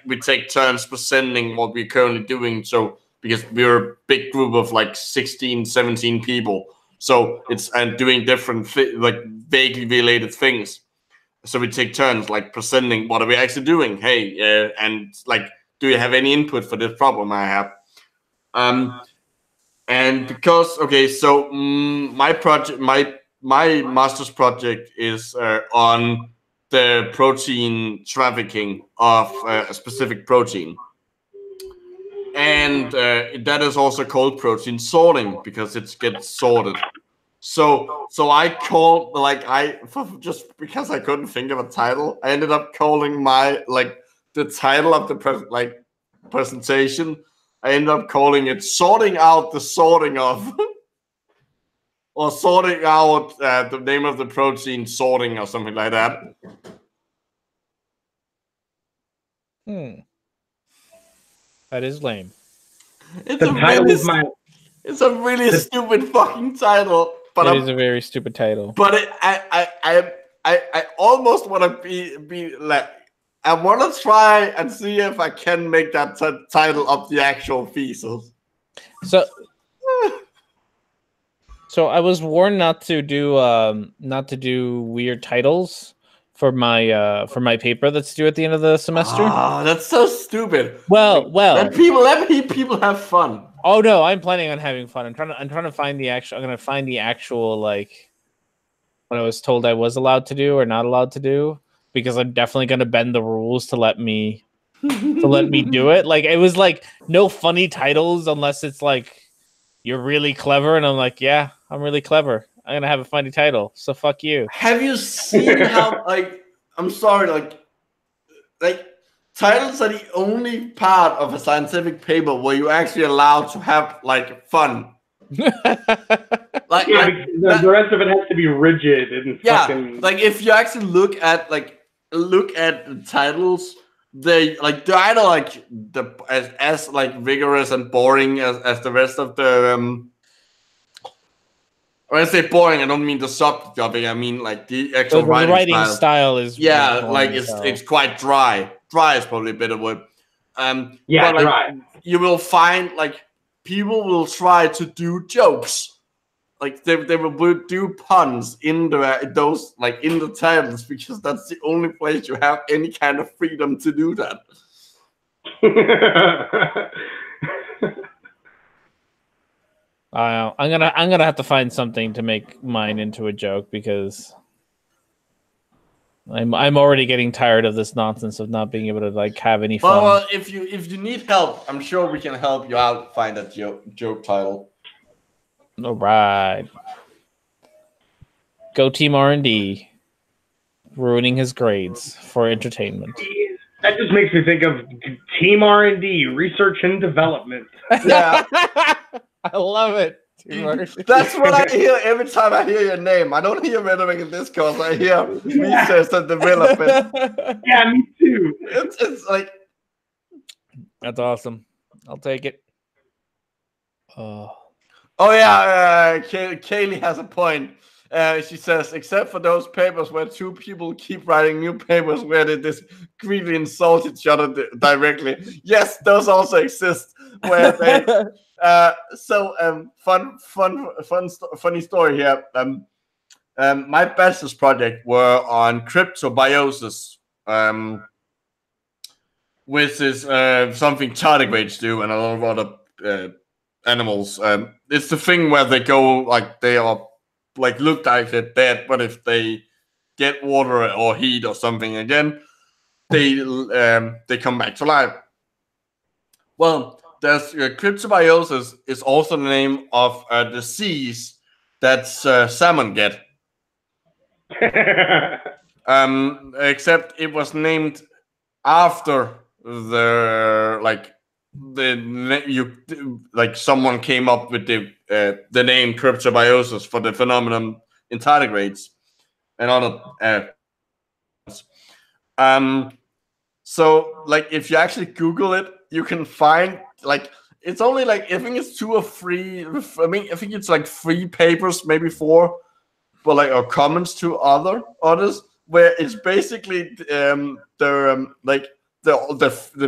we take turns presenting what we're currently doing. So because we're a big group of 16, 17 people, so it's doing different vaguely related things. So we take turns presenting what are we actually doing. Hey, and do you have any input for this problem I have? And because so my project, my master's project is on the protein trafficking of a specific protein, and that is also called protein sorting because it gets sorted. So I called just because I couldn't think of a title, I ended up calling my the title of the presentation. I ended up calling it "Sorting Out the Sorting of," or "Sorting Out the name of the protein sorting" or something like that. That is lame. It's a really stupid fucking title. But it is a very stupid title. But I almost want to be I want to try and see if I can make that title of the actual thesis. So I was warned not to do weird titles for my paper that's due at the end of the semester. Ah, that's so stupid. Well. Let people have fun. Oh no, I'm planning on having fun. I'm trying to find the actual. I'm gonna find the actual what I was told I was allowed to do or not allowed to do, because I'm definitely going to bend the rules to let me do it. Like, it was like no funny titles unless it's like you're really clever, and I'm like, yeah, I'm really clever. I'm gonna have a funny title, so fuck you. Have you seen how like I'm sorry, like titles are the only part of a scientific paper where you're actually allowed to have like fun. Like, yeah, the rest of it has to be rigid and fucking. Like if you actually look at the titles, they're either like as like vigorous and boring as the rest of the when I say boring, I don't mean the subject of it. I mean like the actual writing style is like it's quite dry. Dry is probably a better word. Yeah, but, dry. You will find like people will try to do jokes. Like they will do puns in those like in the titles, because that's the only place you have any kind of freedom to do that. I'm gonna have to find something to make mine into a joke, because I'm already getting tired of this nonsense of not being able to like have any fun. Well, if you need help, I'm sure we can help you out find a joke title. All right. Go Team R&D, ruining his grades for entertainment. That just makes me think of Team R&D, research and development. Yeah, I love it. That's what I hear every time I hear your name. I don't hear Rhetoric&Discourse. I hear research and development. Yeah, me too. It's like that's awesome. I'll take it. Oh yeah, Kaylee has a point. She says, except for those papers where two people keep writing new papers where they discreetly insult each other directly. Yes, those also exist. Where they funny story here. My bachelor's project were on cryptobiosis, which is something tardigrades do and a lot of other animals. It's the thing where they go like they are like look like they're dead, but if they get water or heat or something again, they come back to life. Well, there's cryptobiosis is also the name of a disease that salmon get. Except it was named after someone came up with the name cryptobiosis for the phenomenon in tardigrades and other so like if you actually Google it, you can find like it's only like I think it's 2 or 3. I mean I think it's like 3 papers, maybe 4, but like or comments to others where it's basically the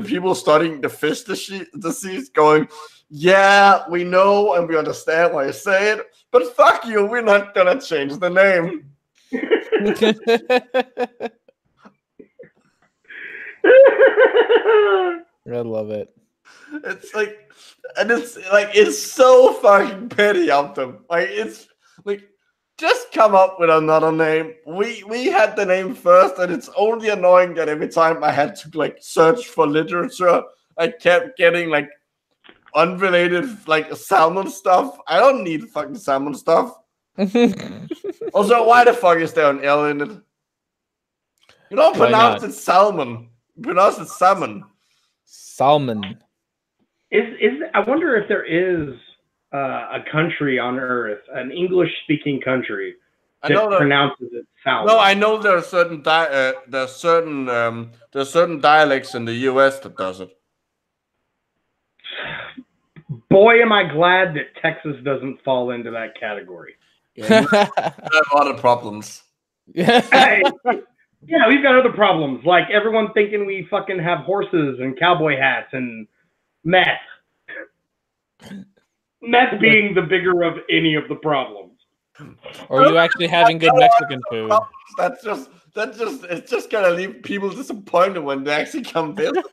people studying the fish disease going, yeah, we know and we understand why you say it, but fuck you, we're not gonna change the name. I love it. It's like, and it's so fucking petty of them. Like it's like, just come up with another name. We had the name first, and it's only annoying that every time I had to like search for literature, I kept getting like unrelated like salmon stuff. I don't need fucking salmon stuff. Also, why the fuck is there an L in it? You don't pronounce it salmon. You pronounce it salmon. Salmon. I wonder if there is a country on Earth, an English-speaking country, that pronounces it salmon. No, I know there are certain certain dialects in the U.S. that does it. Boy, am I glad that Texas doesn't fall into that category. Yeah, we have other problems. Hey, yeah, we've got other problems, like everyone thinking we fucking have horses and cowboy hats and meth. Meth being the bigger of any of the problems. Or you actually having good Mexican food. It's just gonna leave people disappointed when they actually come visit.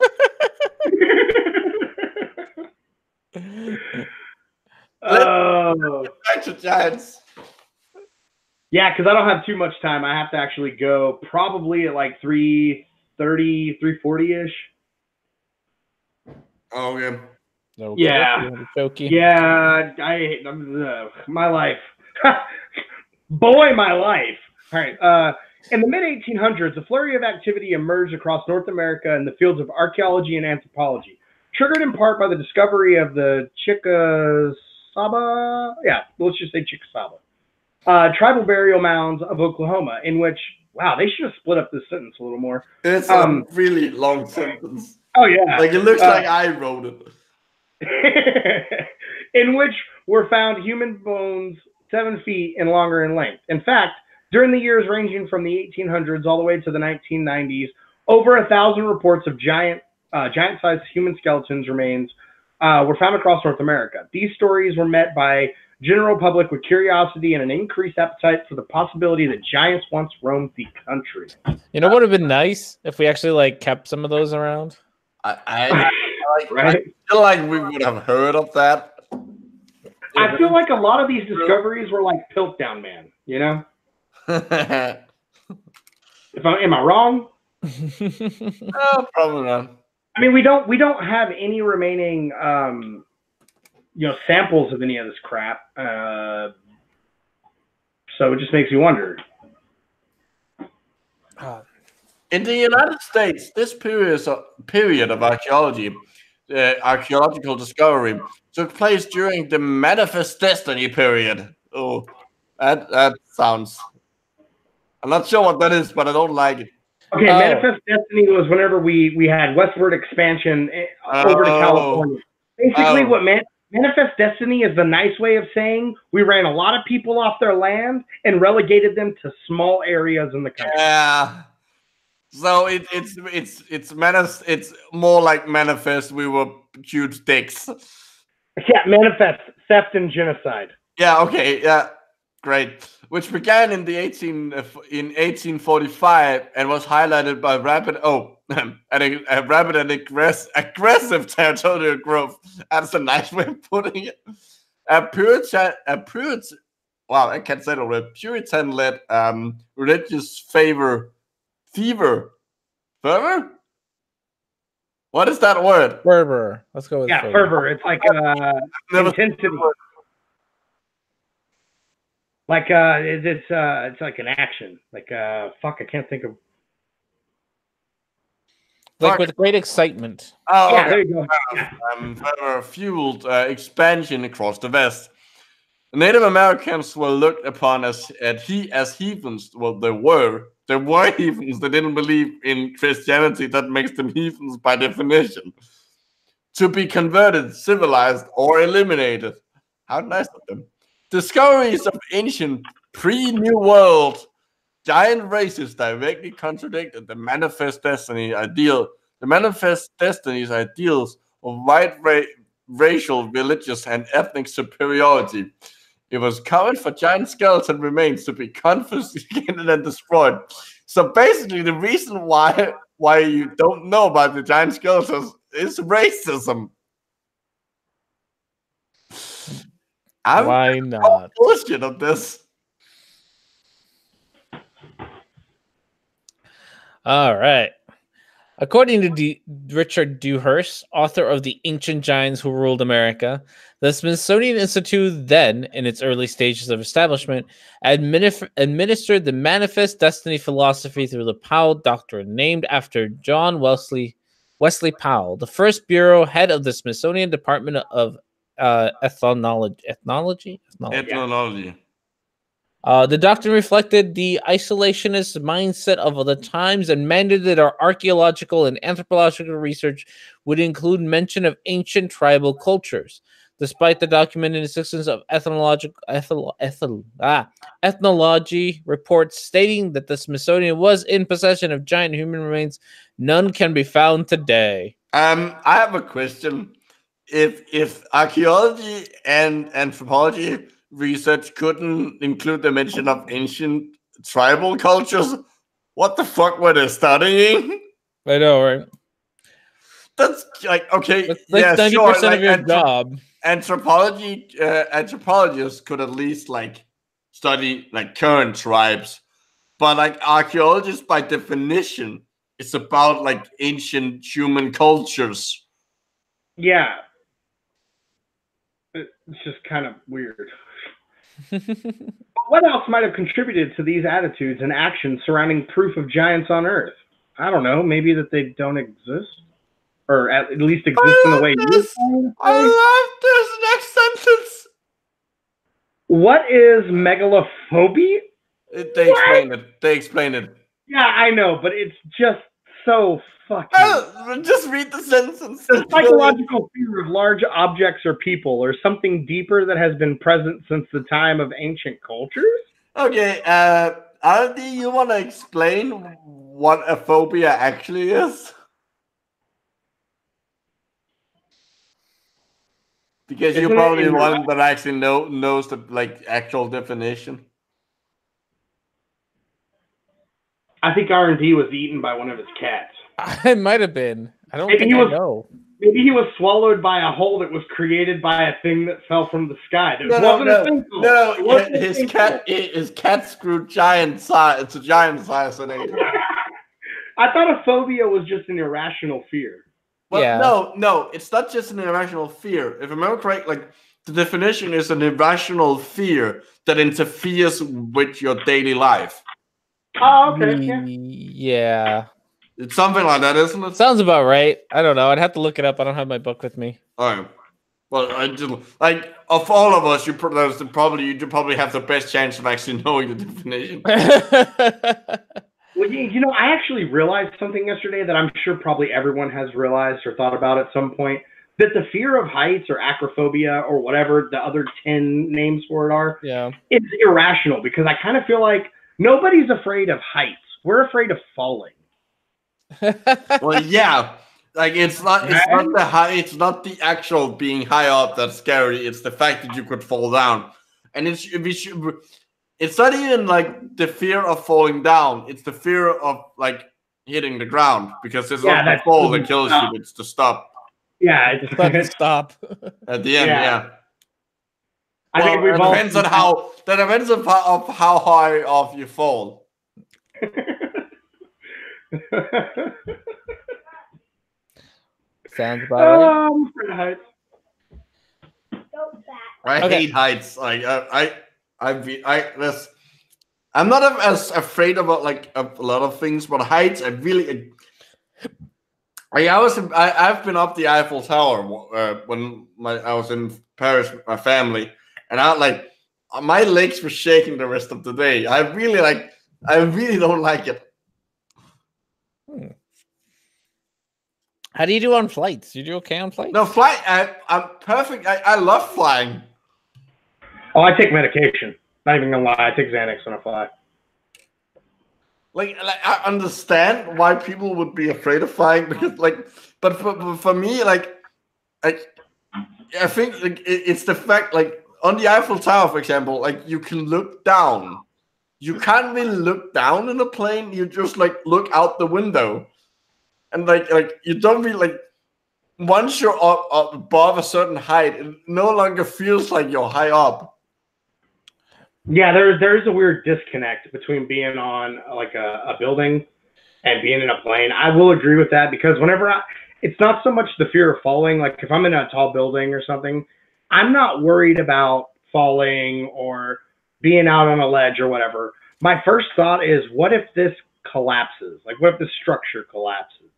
Back to Giants. Yeah, because I don't have too much time. I have to actually go probably at like 3:30, 3:40-ish. Oh, okay. No, Yeah. Jokey. Yeah, my life. Boy, my life. All right. In the mid-1800s, a flurry of activity emerged across North America in the fields of archaeology and anthropology, triggered in part by the discovery of the Chickasaba, let's just say Chickasaba, tribal burial mounds of Oklahoma, in which, wow, they should have split up this sentence a little more. It's a really long sentence. Oh, yeah. Like, it looks like I wrote it. In which were found human bones 7 feet and longer in length. In fact, during the years ranging from the 1800s all the way to the 1990s, over 1,000 reports of giant-sized human skeletons remains were found across North America. These stories were met by general public with curiosity and an increased appetite for the possibility that giants once roamed the country. You know what would have been nice if we actually like kept some of those around? I feel like we would have heard of that. I feel like a lot of these discoveries were like Piltdown Man, you know? Am I wrong? No, probably not. I mean, we don't have any remaining samples of any of this crap. So it just makes me wonder. In the United States, this period of archaeological discovery took place during the Manifest Destiny period. Oh, that sounds... I'm not sure what that is, but I don't like it. Okay, Manifest Destiny was whenever we had westward expansion over to California. Basically, what Manifest Destiny is the nice way of saying we ran a lot of people off their land and relegated them to small areas in the country. Yeah. So it's more like Manifest. We were huge dicks. Yeah, Manifest theft and genocide. Yeah. Okay. Yeah. Great. Which began in 1845 and was highlighted by rapid and aggressive territorial growth. That's a nice way of putting it. Wow, I can't say it already. Puritan-led religious fervor. What is that word? Fervor. Let's go with fervor. It's like intensity. Like it's like an action. Like fuck, I can't think of. Like with great excitement. Oh, yeah, okay. there you go. Fueled expansion across the West. Native Americans were looked upon as heathens. Well, they were heathens. They didn't believe in Christianity. That makes them heathens by definition. To be converted, civilized, or eliminated. How nice of them. Discoveries of ancient pre-New World giant races directly contradicted the Manifest Destiny ideal. The Manifest Destiny's ideals of white racial, religious, and ethnic superiority. It was common for giant skeleton remains to be confiscated and destroyed. So basically, the reason why you don't know about the giant skeletons is racism. Why not? Bullshit of this. All right. According to Richard Dewhurst, author of The Ancient Giants Who Ruled America, the Smithsonian Institute then, in its early stages of establishment, administered the Manifest Destiny philosophy through the Powell Doctrine, named after John Wesley Powell, the first bureau head of the Smithsonian Department of Ethnology. The doctrine reflected the isolationist mindset of the times and mandated that our archaeological and anthropological research would include mention of ancient tribal cultures. Despite the documented existence of ethnology reports stating that the Smithsonian was in possession of giant human remains, none can be found today. I have a question. If archaeology and anthropology research couldn't include the mention of ancient tribal cultures, what the fuck were they studying? I know, right? That's like, okay, that's like 90% of your job. Anthropologists could at least like study like current tribes, but like archaeologists by definition, it's about like ancient human cultures. Yeah. It's just kind of weird. What else might have contributed to these attitudes and actions surrounding proof of giants on Earth? I don't know. Maybe that they don't exist, or at least exist in the way you. I love this next sentence. What is megalophobia? They explain it. They explain it. Yeah, I know, but it's just so fucking. Just read the sentence. The psychological fear of large objects or people, or something deeper that has been present since the time of ancient cultures. Okay, Aldi, you want to explain what a phobia actually is? Because you're probably the one that actually knows the like actual definition. I think R&D was eaten by one of his cats. It might have been. I don't think I know. Maybe he was swallowed by a hole that was created by a thing that fell from the sky. No, his cat screwed giant size. It's a giant size. I thought a phobia was just an irrational fear. Well, yeah. No, it's not just an irrational fear. If I remember correct, like the definition is an irrational fear that interferes with your daily life. Oh, okay. Yeah. It's something like that, isn't it? Sounds about right. I don't know. I'd have to look it up. I don't have my book with me. All right. Well, I just like of all of us, you probably have the best chance of actually knowing the definition. Well, you know, I actually realized something yesterday that I'm sure probably everyone has realized or thought about at some point, that the fear of heights or acrophobia or whatever the other 10 names for it are, is irrational, because I kind of feel like nobody's afraid of heights. We're afraid of falling. Well, yeah. Like it's not the actual being high up that's scary. It's the fact that you could fall down. And it's not even like the fear of falling down. It's the fear of like hitting the ground, because it's not the fall that kills you. It's the stop. Yeah, it's just stop at the end. Yeah. I think it depends on how high off you fall. Sounds about right. I hate heights. Like I'm not as afraid about like a lot of things, but heights. I've been up the Eiffel Tower when I was in Paris with my family, and my legs were shaking the rest of the day. I really don't like it. How do you do on flights? You do okay on flights? No, I'm perfect. I love flying. Oh, I take medication. Not even gonna lie, I take Xanax when I fly. Like I understand why people would be afraid of flying, because but for me, I think like it's the fact, like on the Eiffel Tower, for example, like you can look down. You can't really look down in a plane. You just like look out the window, and like you don't really like. Once you're up above a certain height, it no longer feels like you're high up. Yeah, there's a weird disconnect between being on like a building and being in a plane. I will agree with that, because it's not so much the fear of falling. Like if I'm in a tall building or something, I'm not worried about falling or being out on a ledge or whatever. My first thought is, what if this collapses? Like, what if the structure collapses?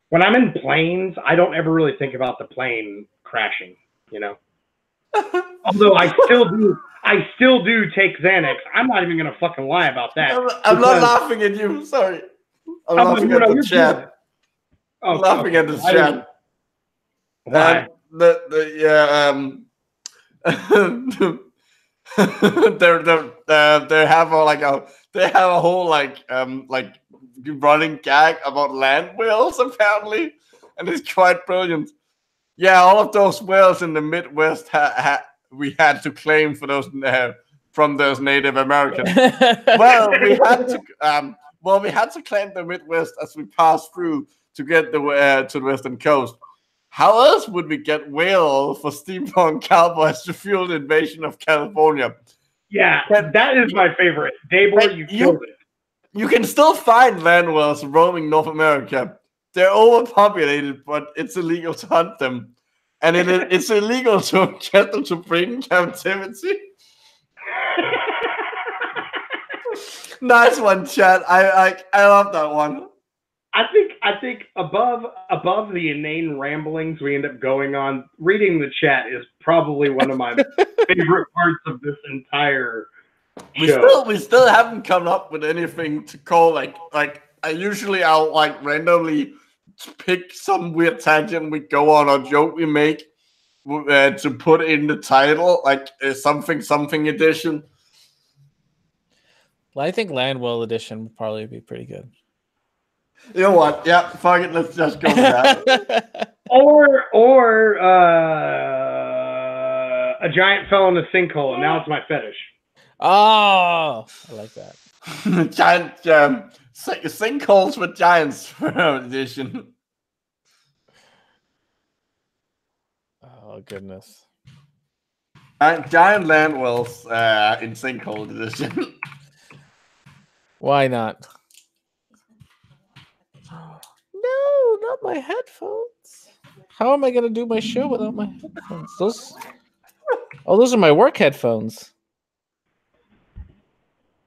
When I'm in planes, I don't ever really think about the plane crashing, you know? Although I still do take Xanax. I'm not even going to fucking lie about that. I'm not laughing at you. Sorry. I'm laughing at the chat. I'm laughing at the chat. Why? They have a whole like running gag about land whales apparently, and it's quite brilliant. Yeah, all of those whales in the Midwest we had to claim for those from those Native Americans. Well, we had to claim the Midwest as we passed through to get to the western coast. How else would we get whale for steampunk cowboys to fuel the invasion of California? Yeah, that is my favorite. Daybor, you killed it. You can still find land whales roaming North America. They're overpopulated, but it's illegal to hunt them. And it's illegal to get them to breed in captivity. Nice one, Chad. I love that one. I think above the inane ramblings we end up going on, reading the chat is probably one of my favorite parts of this entire show. We still haven't come up with anything to call like I'll like randomly pick some weird tangent we go on or joke we make to put in the title, like something edition. Well, I think Landwell edition would probably be pretty good. You know what? Yeah, fuck it. Let's just go with that. or a giant fell in a sinkhole, and now it's my fetish. Oh, I like that. Giant sinkholes with giants edition. Oh goodness. Giant land wells in sinkhole edition. Why not? No, not my headphones. How am I going to do my show without my headphones? Those are my work headphones.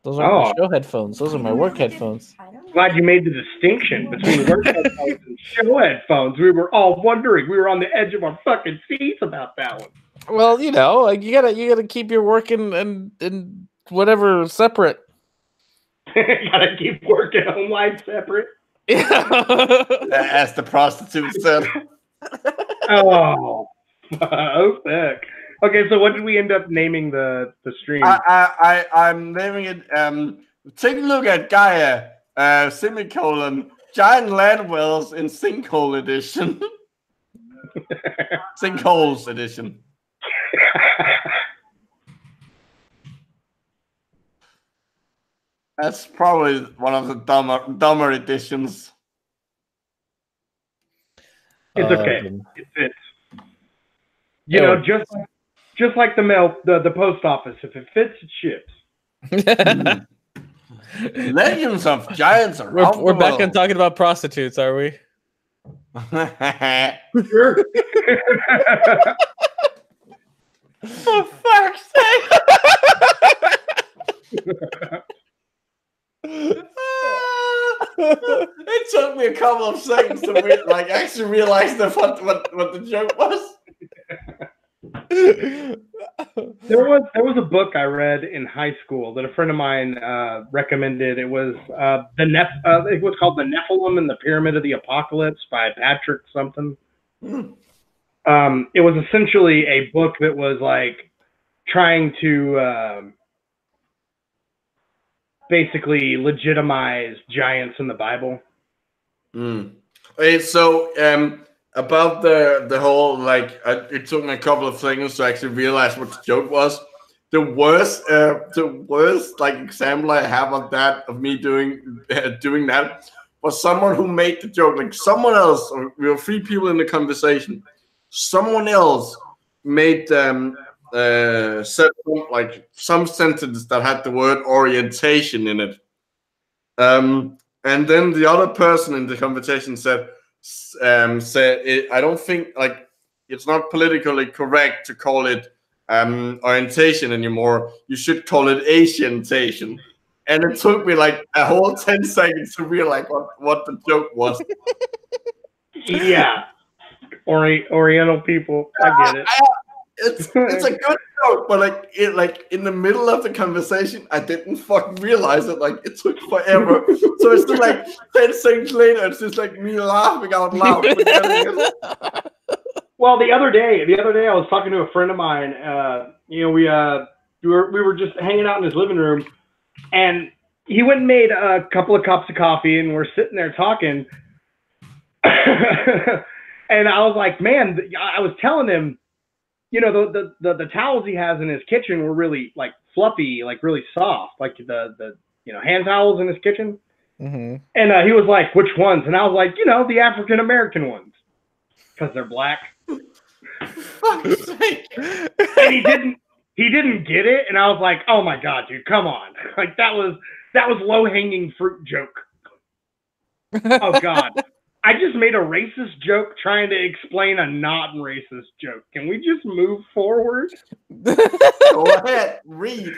Those aren't my show headphones. Those are my work headphones. Glad you made the distinction between work headphones and show headphones. We were all wondering. We were on the edge of our fucking seats about that one. Well, you know, like you gotta keep your work and whatever separate. Gotta keep work and home life separate. As the prostitute said. Oh, sick. Okay, so what did we end up naming the stream? I'm naming it. Take a look at Gaia, semicolon, giant land wells in Sinkhole edition. Sinkholes edition. That's probably one of the dumber editions. It's okay. It fits. You know, just like the mail, the post office. If it fits, it ships. Legends of giants around we're back on talking about prostitutes, are we? Sure. For fuck's sake! It took me a couple of seconds to actually realize what the joke was. There was a book I read in high school that a friend of mine recommended. It was it was called The Nephilim and the Pyramid of the Apocalypse by Patrick something. It was essentially a book that was like trying to basically legitimize giants in the Bible. Okay, so about the whole it took me a couple of seconds to actually realize what the joke was. The worst example I have of that, of me doing that, was someone who made the joke. Like someone else, or we were three people in the conversation. Someone else made said some sentence that had the word orientation in it. And then the other person in the conversation said I don't think it's not politically correct to call it orientation anymore. You should call it Asiantation. And it took me like a whole 10 seconds to realize what the joke was. Yeah. Oriental people. I get it. It's a good joke, but in the middle of the conversation, I didn't fucking realize it. Like it took forever. So it's just like 10 seconds later, it's just like me laughing out loud. Well, the other day I was talking to a friend of mine. We were just hanging out in his living room, and he went and made a couple of cups of coffee, and we're sitting there talking. And I was like, man, I was telling him, you know, the towels he has in his kitchen were really like fluffy, like really soft, like the hand towels in his kitchen. Mm-hmm. And he was like, which ones? And I was like, the African American ones, because they're black. Fuck's sake. And he didn't get it, and I was like, oh my god, dude, come on. Like that was low-hanging fruit joke. Oh god. I just made a racist joke trying to explain a non-racist joke. Can we just move forward? Go ahead, read.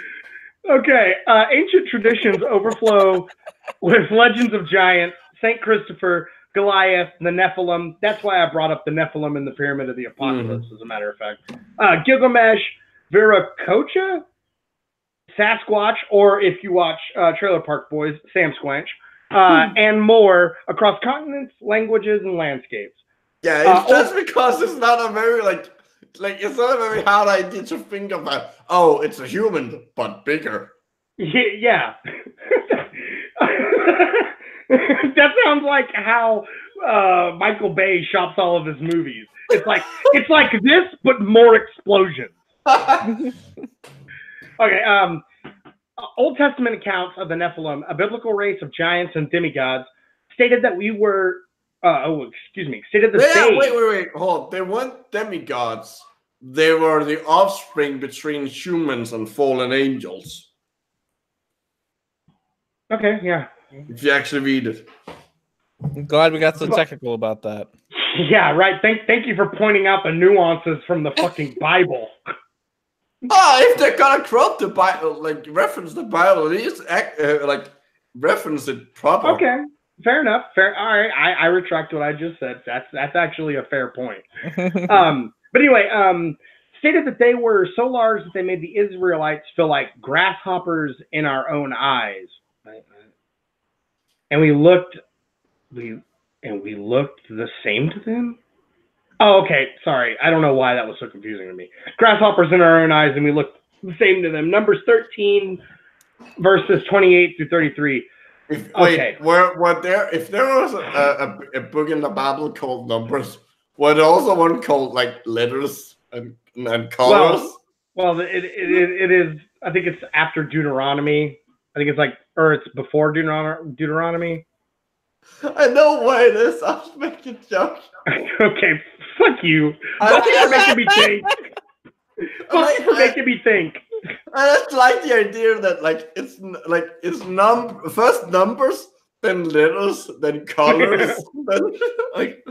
Okay, ancient traditions overflow with legends of giants, St. Christopher, Goliath, the Nephilim. That's why I brought up the Nephilim in the Pyramid of the Apocalypse, as a matter of fact. Gilgamesh, Viracocha, Sasquatch, or if you watch Trailer Park Boys, Sam Squanch, and more across continents, languages, and landscapes. Yeah, it's just because it's not a very like it's not a very hard idea to think about. Oh, it's a human, but bigger. Yeah. That sounds like how Michael Bay shops all of his movies. It's like this, but more explosions. Okay. Old Testament accounts of the Nephilim, a biblical race of giants and demigods, stated that we were. Stated that wait. Hold on. They weren't demigods. They were the offspring between humans and fallen angels. Okay. Yeah. If you actually read it. I'm glad we got so technical about that. Yeah, right. Thank you for pointing out the nuances from the fucking Bible. If they're gonna quote the Bible, like reference the Bible, at least reference it proper. Okay, fair enough. Fair. All right, I retract what I just said. That's actually a fair point. But anyway, stated that they were so large that they made the Israelites feel like grasshoppers in our own eyes. And we looked the same to them. Oh, okay. Sorry. I don't know why that was so confusing to me. Grasshoppers in our own eyes, and we looked the same to them. Numbers 13, verses 28 through 33. If there was a book in the Bible called Numbers, was there also one called like letters and colors? Well, it is. I think it's after Deuteronomy. I think it's like, or it's before Deuteronomy. I know what it is. I was making a joke. Okay, fuck you. Fuck you for making me think. Fuck you for making me think. I just like the idea that it's first numbers, then letters, then colors, then like.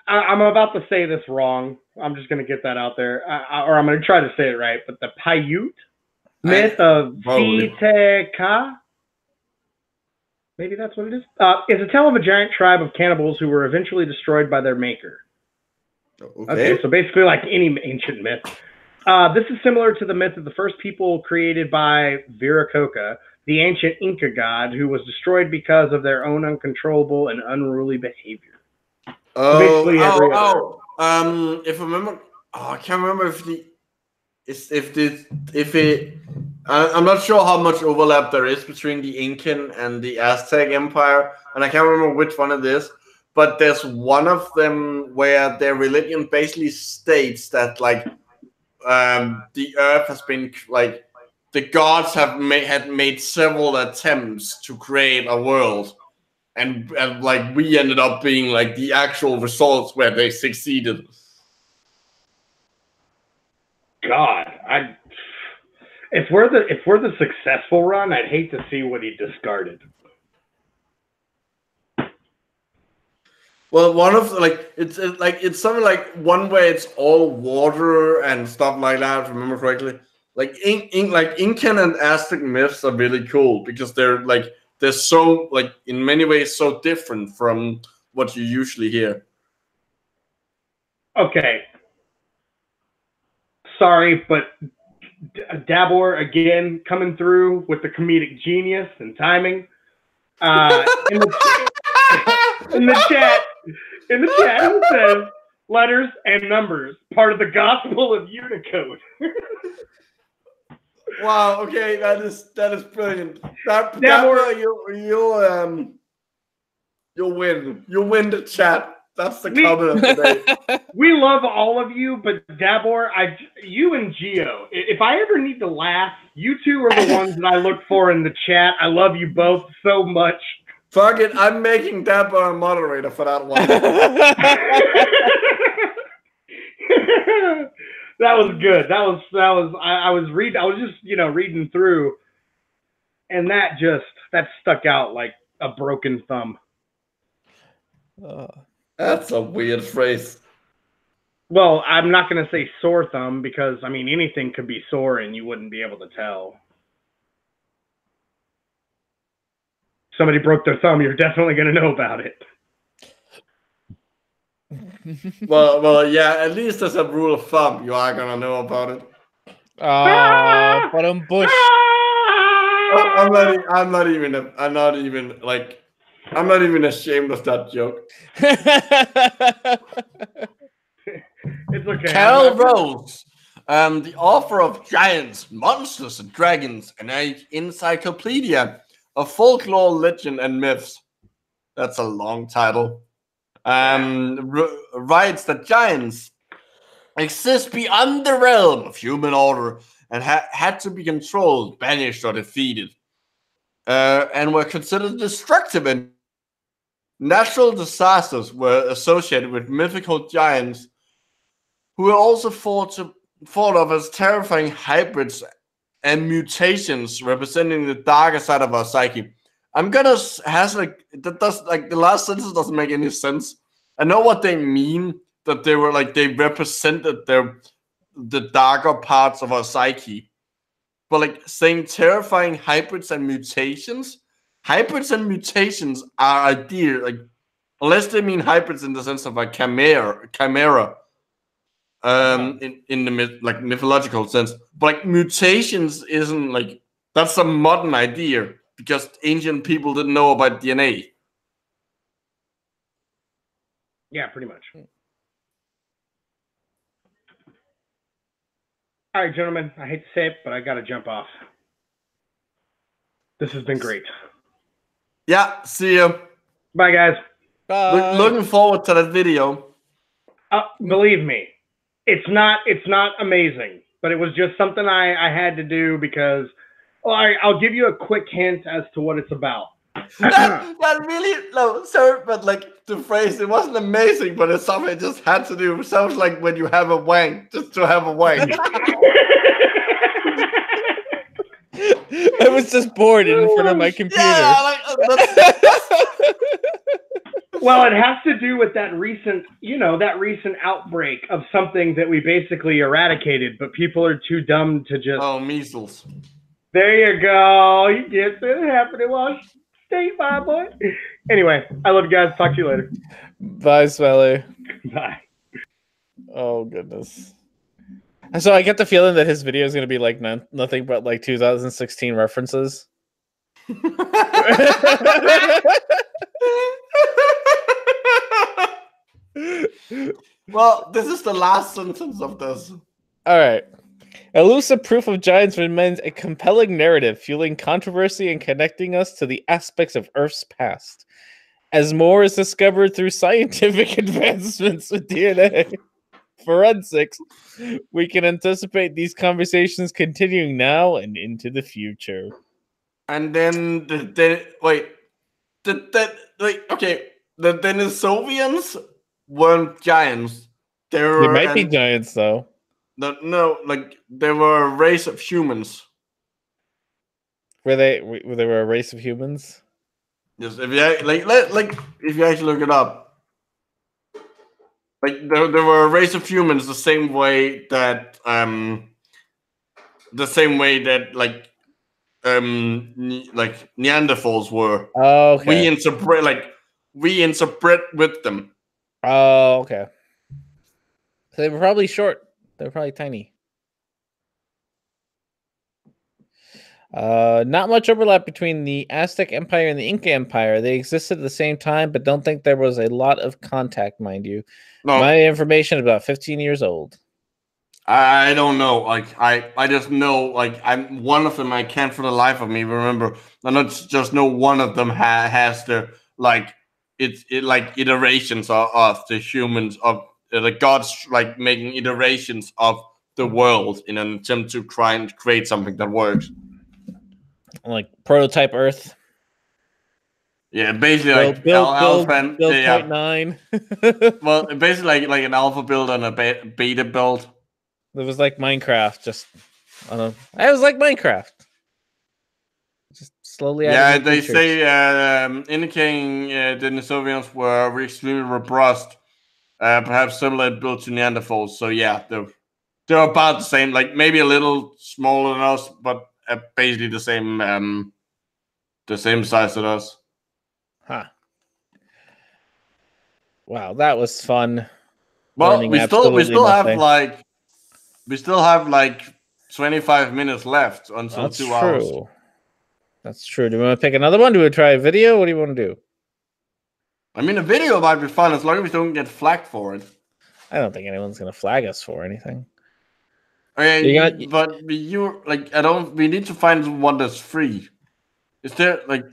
I'm about to say this wrong. I'm just gonna get that out there, or I'm gonna try to say it right. But the Paiute myth of Viteka. Maybe that's what it is. It's a tale of a giant tribe of cannibals who were eventually destroyed by their maker. Okay, so basically like any ancient myth. This is similar to the myth of the first people created by Viracocha, the ancient Inca god who was destroyed because of their own uncontrollable and unruly behavior. If I remember, I can't remember I'm not sure how much overlap there is between the Incan and the Aztec Empire, and I can't remember which one it is, but there's one of them where their religion basically states that the earth has been the gods had made several attempts to create a world, and we ended up being the actual results where they succeeded. God, if we're the successful run, I'd hate to see what he discarded. Well, one of it's something like one where it's all water and stuff like that. If I remember correctly, Incan and Aztec myths are really cool because they're so in many ways so different from what you usually hear. Okay. Sorry, but Dabor again coming through with the comedic genius and timing. In the chat, it says letters and numbers, part of the Gospel of Unicode. Wow. Okay, that is brilliant. Dabor, you'll win. You'll win the chat. That's the comment of the day. We love all of you, but Dabor, you and Geo, if I ever need to laugh, you two are the ones that I look for in the chat. I love you both so much. Fuck it, I'm making Dabor a moderator for that one. That was good. That was. I was reading. I was just reading through, and that stuck out like a broken thumb. That's a weird phrase. Well, I'm not going to say sore thumb because I mean anything could be sore and you wouldn't be able to tell. Somebody broke their thumb, you're definitely going to know about it. well, yeah. At least as a rule of thumb, you are gonna know about it. But Bush. I'm not even ashamed of that joke. It's okay. Carol Rose, the author of Giants, Monsters, and Dragons, an encyclopedia of folklore, legend, and myths. That's a long title. Writes that giants exist beyond the realm of human order and had to be controlled, banished, or defeated, and were considered destructive. And natural disasters were associated with mythical giants, who were also thought of as terrifying hybrids and mutations representing the darker side of our psyche. I'm gonna hazard the last sentence doesn't make any sense. I know what they mean, that they were they represented the darker parts of our psyche, but saying terrifying hybrids and mutations. Hybrids and mutations are ideal, unless they mean hybrids in the sense of a chimera. In the mythological sense, but mutations isn't that's a modern idea because ancient people didn't know about DNA. Yeah, pretty much. All right, gentlemen, I hate to say it, but I gotta jump off. This has been great. Yeah, see you. Bye, guys. Bye. Looking forward to that video. Believe me, it's not amazing, but it was just something I had to do because. All right, I'll give you a quick hint as to what it's about. that really sorry, but the phrase, it wasn't amazing, but it's something I just had to do. It sounds like when you have a wank, just to have a wank. I was just bored in front of my computer. Yeah, well, it has to do with that recent outbreak of something that we basically eradicated, but people are too dumb to just. Oh, measles. There you go. You get it happened in Washington State, my boy. Anyway, I love you guys. Talk to you later. Bye, Smelly. Bye. Oh, goodness. And so I get the feeling that his video is going to be nothing but 2016 references. Well, this is the last sentence of this. All right. Elusive proof of giants remains a compelling narrative, fueling controversy and connecting us to the aspects of Earth's past. As more is discovered through scientific advancements with DNA forensics, we can anticipate these conversations continuing now and into the future. And then the Denisovians weren't giants. They might be giants, though. No, they were a race of humans. Were they a race of humans? Yes, if you if you actually look it up, there were a race of humans the same way that Neanderthals were. Oh, okay. We interbred with them. Oh, okay. So they were probably short. They were probably tiny. Not much overlap between the Aztec Empire and the Inca Empire. They existed at the same time, but don't think there was a lot of contact, mind you. No. My information is about 15 years old. I don't know. I just know, I'm one of them. I can't for the life of me remember. I just know one of them has the iterations of the humans of the gods, making iterations of the world in an attempt to try and create something that works. Like prototype Earth. Yeah, basically build Alpha 9. Well, basically like an alpha build and a beta build. It was like Minecraft, just I don't know. It was like Minecraft. Just slowly Yeah, adding they features. say indicating the Denisovans were extremely robust, perhaps similar in build to Neanderthals. So yeah, they're about the same, like maybe a little smaller than us, but basically the same size as us. Huh. Wow, that was fun. Well, we still nothing. have like 25 minutes left until That's 2 true. hours. That's true. Do we want to pick another one? Do we try a video? What do you want to do? I mean, a video might be fun as long as we don't get flagged for it. I don't think anyone's gonna flag us for anything. Okay, but you like I don't. We need to find one that's free. Is there like?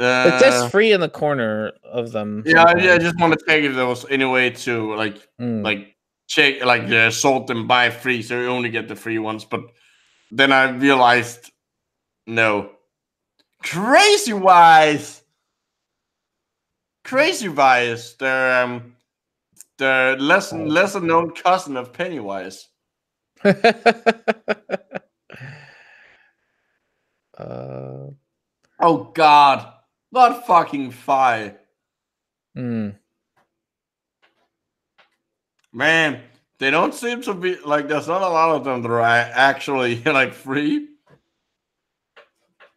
It says free in the corner of them. Yeah, I just want to check if there was any way to like check sort them by free, so you only get the free ones. But then I realized, no, Crazy Wise, they're lesser known cousin of Pennywise. Oh God, not fucking Fi. Man, they don't seem to be like. There's not a lot of them that are actually like free.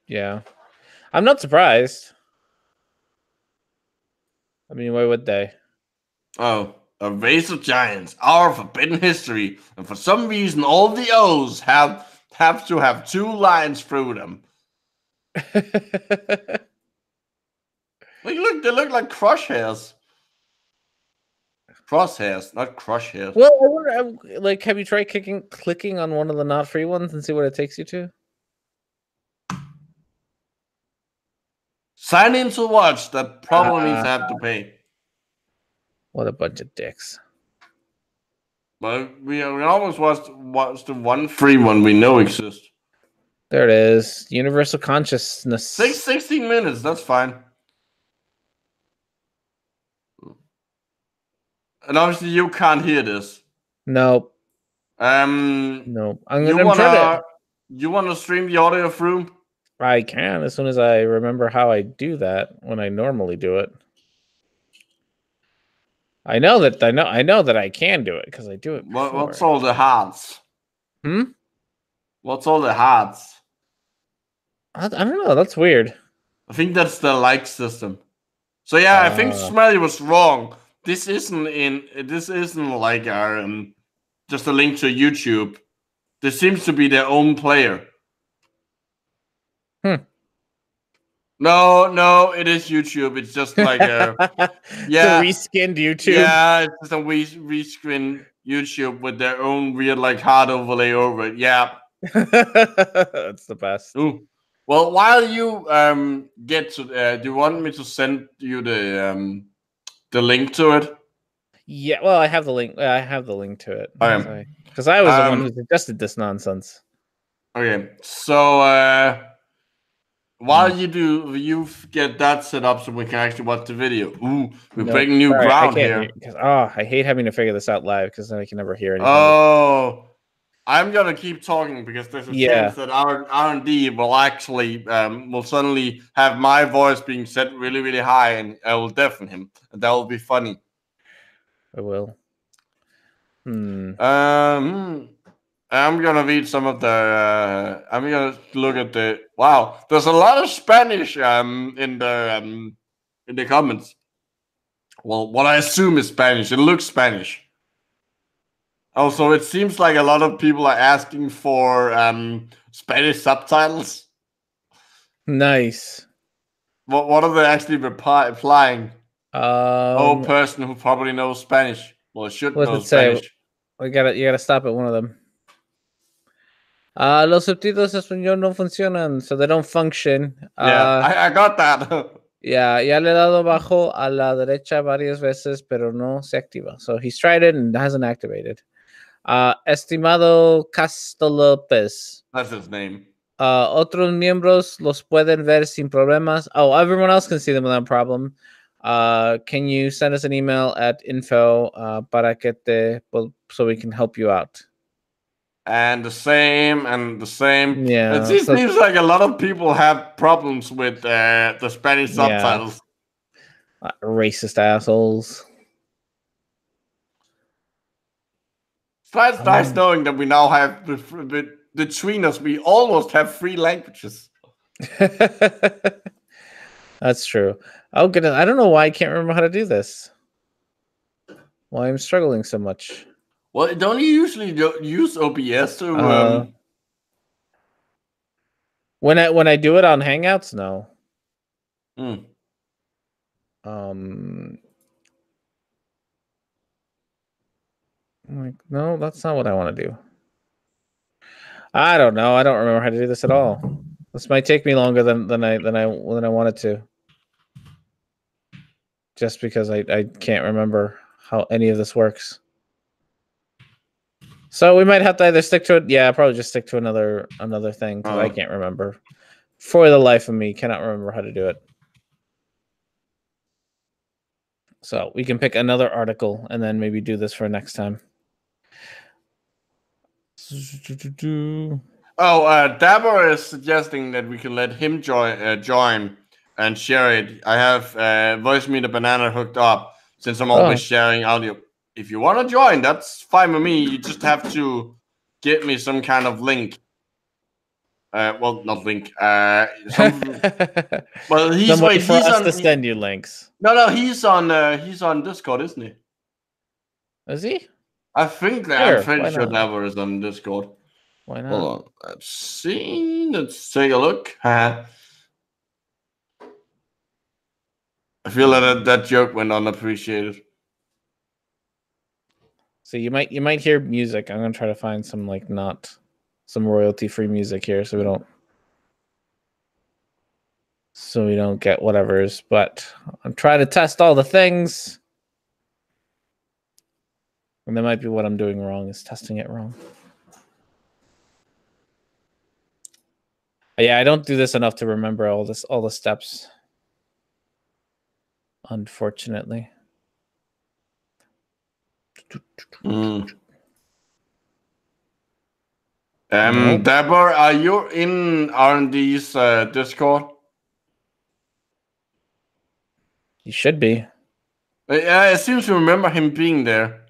Yeah, I'm not surprised. I mean, why would they? Oh, a race of giants, our forbidden history, and for some reason, all the O's have to have 2 lines through them. Like, look, they look like crosshairs. Crosshairs, not crush hairs. Well, I wonder, like, have you tried clicking on one of the not free ones and see what it takes you to? Sign in to watch. That probably means I have to pay. What a bunch of dicks. But we almost watched the one free one we know exists. There it is. Universal consciousness. 16 minutes. That's fine. And obviously you can't hear this. Nope. No. I'm gonna try to. You wanna stream the audio through? I can as soon as I remember how I do that when I normally do it. I know that I can do it because I do it before. What's all the hearts? What's all the hearts? I don't know. That's weird. I think that's the like system. So yeah, I think Smelly was wrong. This isn't like our just a link to YouTube. This seems to be their own player. No, it is YouTube. It's just like a reskinned YouTube. Yeah, it's just a reskinned YouTube with their own weird like hard overlay over it. Yeah, that's the best. Ooh. Well, while you get to, do you want me to send you the link to it? Yeah, well, I have the link. I have the link to it because I was the one who suggested this nonsense. Okay, so while you get that set up so we can actually watch the video. Ooh, we're breaking new ground here. I hate having to figure this out live because then I can never hear anything. Oh, I'm gonna keep talking because there's a chance that our R&D will actually will suddenly have my voice being set really, really high, and I will deafen him, and that will be funny. I will. I'm gonna read some of the. I'm gonna look at the. Wow, there's a lot of Spanish in the comments. Well, what I assume is Spanish. It looks Spanish. Also, it seems like a lot of people are asking for Spanish subtitles. Nice. What are they actually replying? Person who probably knows Spanish. Well, should know Spanish. You gotta stop at one of them. Los subtítulos en español no funcionan, so they don't function. I got that. Ya le he dado abajo a la derecha varias veces, pero no se activa. So he's tried it and hasn't activated. Estimado Castro López. That's his name. Otros miembros los pueden ver sin problemas. Oh, everyone else can see them without problem. Can you send us an email at info para que so we can help you out? and the same and the same. Yeah, It seems like a lot of people have problems with the Spanish subtitles. Racist assholes. It's nice knowing that we now have, between us, we almost have 3 languages. That's true. Oh goodness, I don't know why I can't remember how to do this. Why I'm struggling so much. Well, don't you usually use OBS to? When I do it on Hangouts, no. Like, no, that's not what I want to do. I don't know. I don't remember how to do this at all. This might take me longer than I wanted to. Just because I can't remember how any of this works. So we might have to either stick to it. Yeah, probably just stick to another thing because I can't remember. For the life of me, cannot remember how to do it. So we can pick another article and then maybe do this for next time. Dabber is suggesting that we can let him join and share it. I have Voice Meter Banana hooked up since I'm always sharing audio. If you want to join, that's fine with me. You just have to get me some kind of link. Well, not link. Well, he's for us to send you links. No, he's on Discord, isn't he? Is he? I think that I'm pretty sure Dabber is on Discord. Why not? Hold on. Let's see. Let's take a look. I feel that joke went unappreciated. So you might hear music. I'm gonna try to find some some royalty-free music here, so we don't get whatever's. But I'm trying to test all the things, and that might be what I'm doing wrong. Is testing it wrong. Yeah, I don't do this enough to remember all the steps. Unfortunately. Dabber, are you in R&D's Discord? You should be. I seem to remember him being there.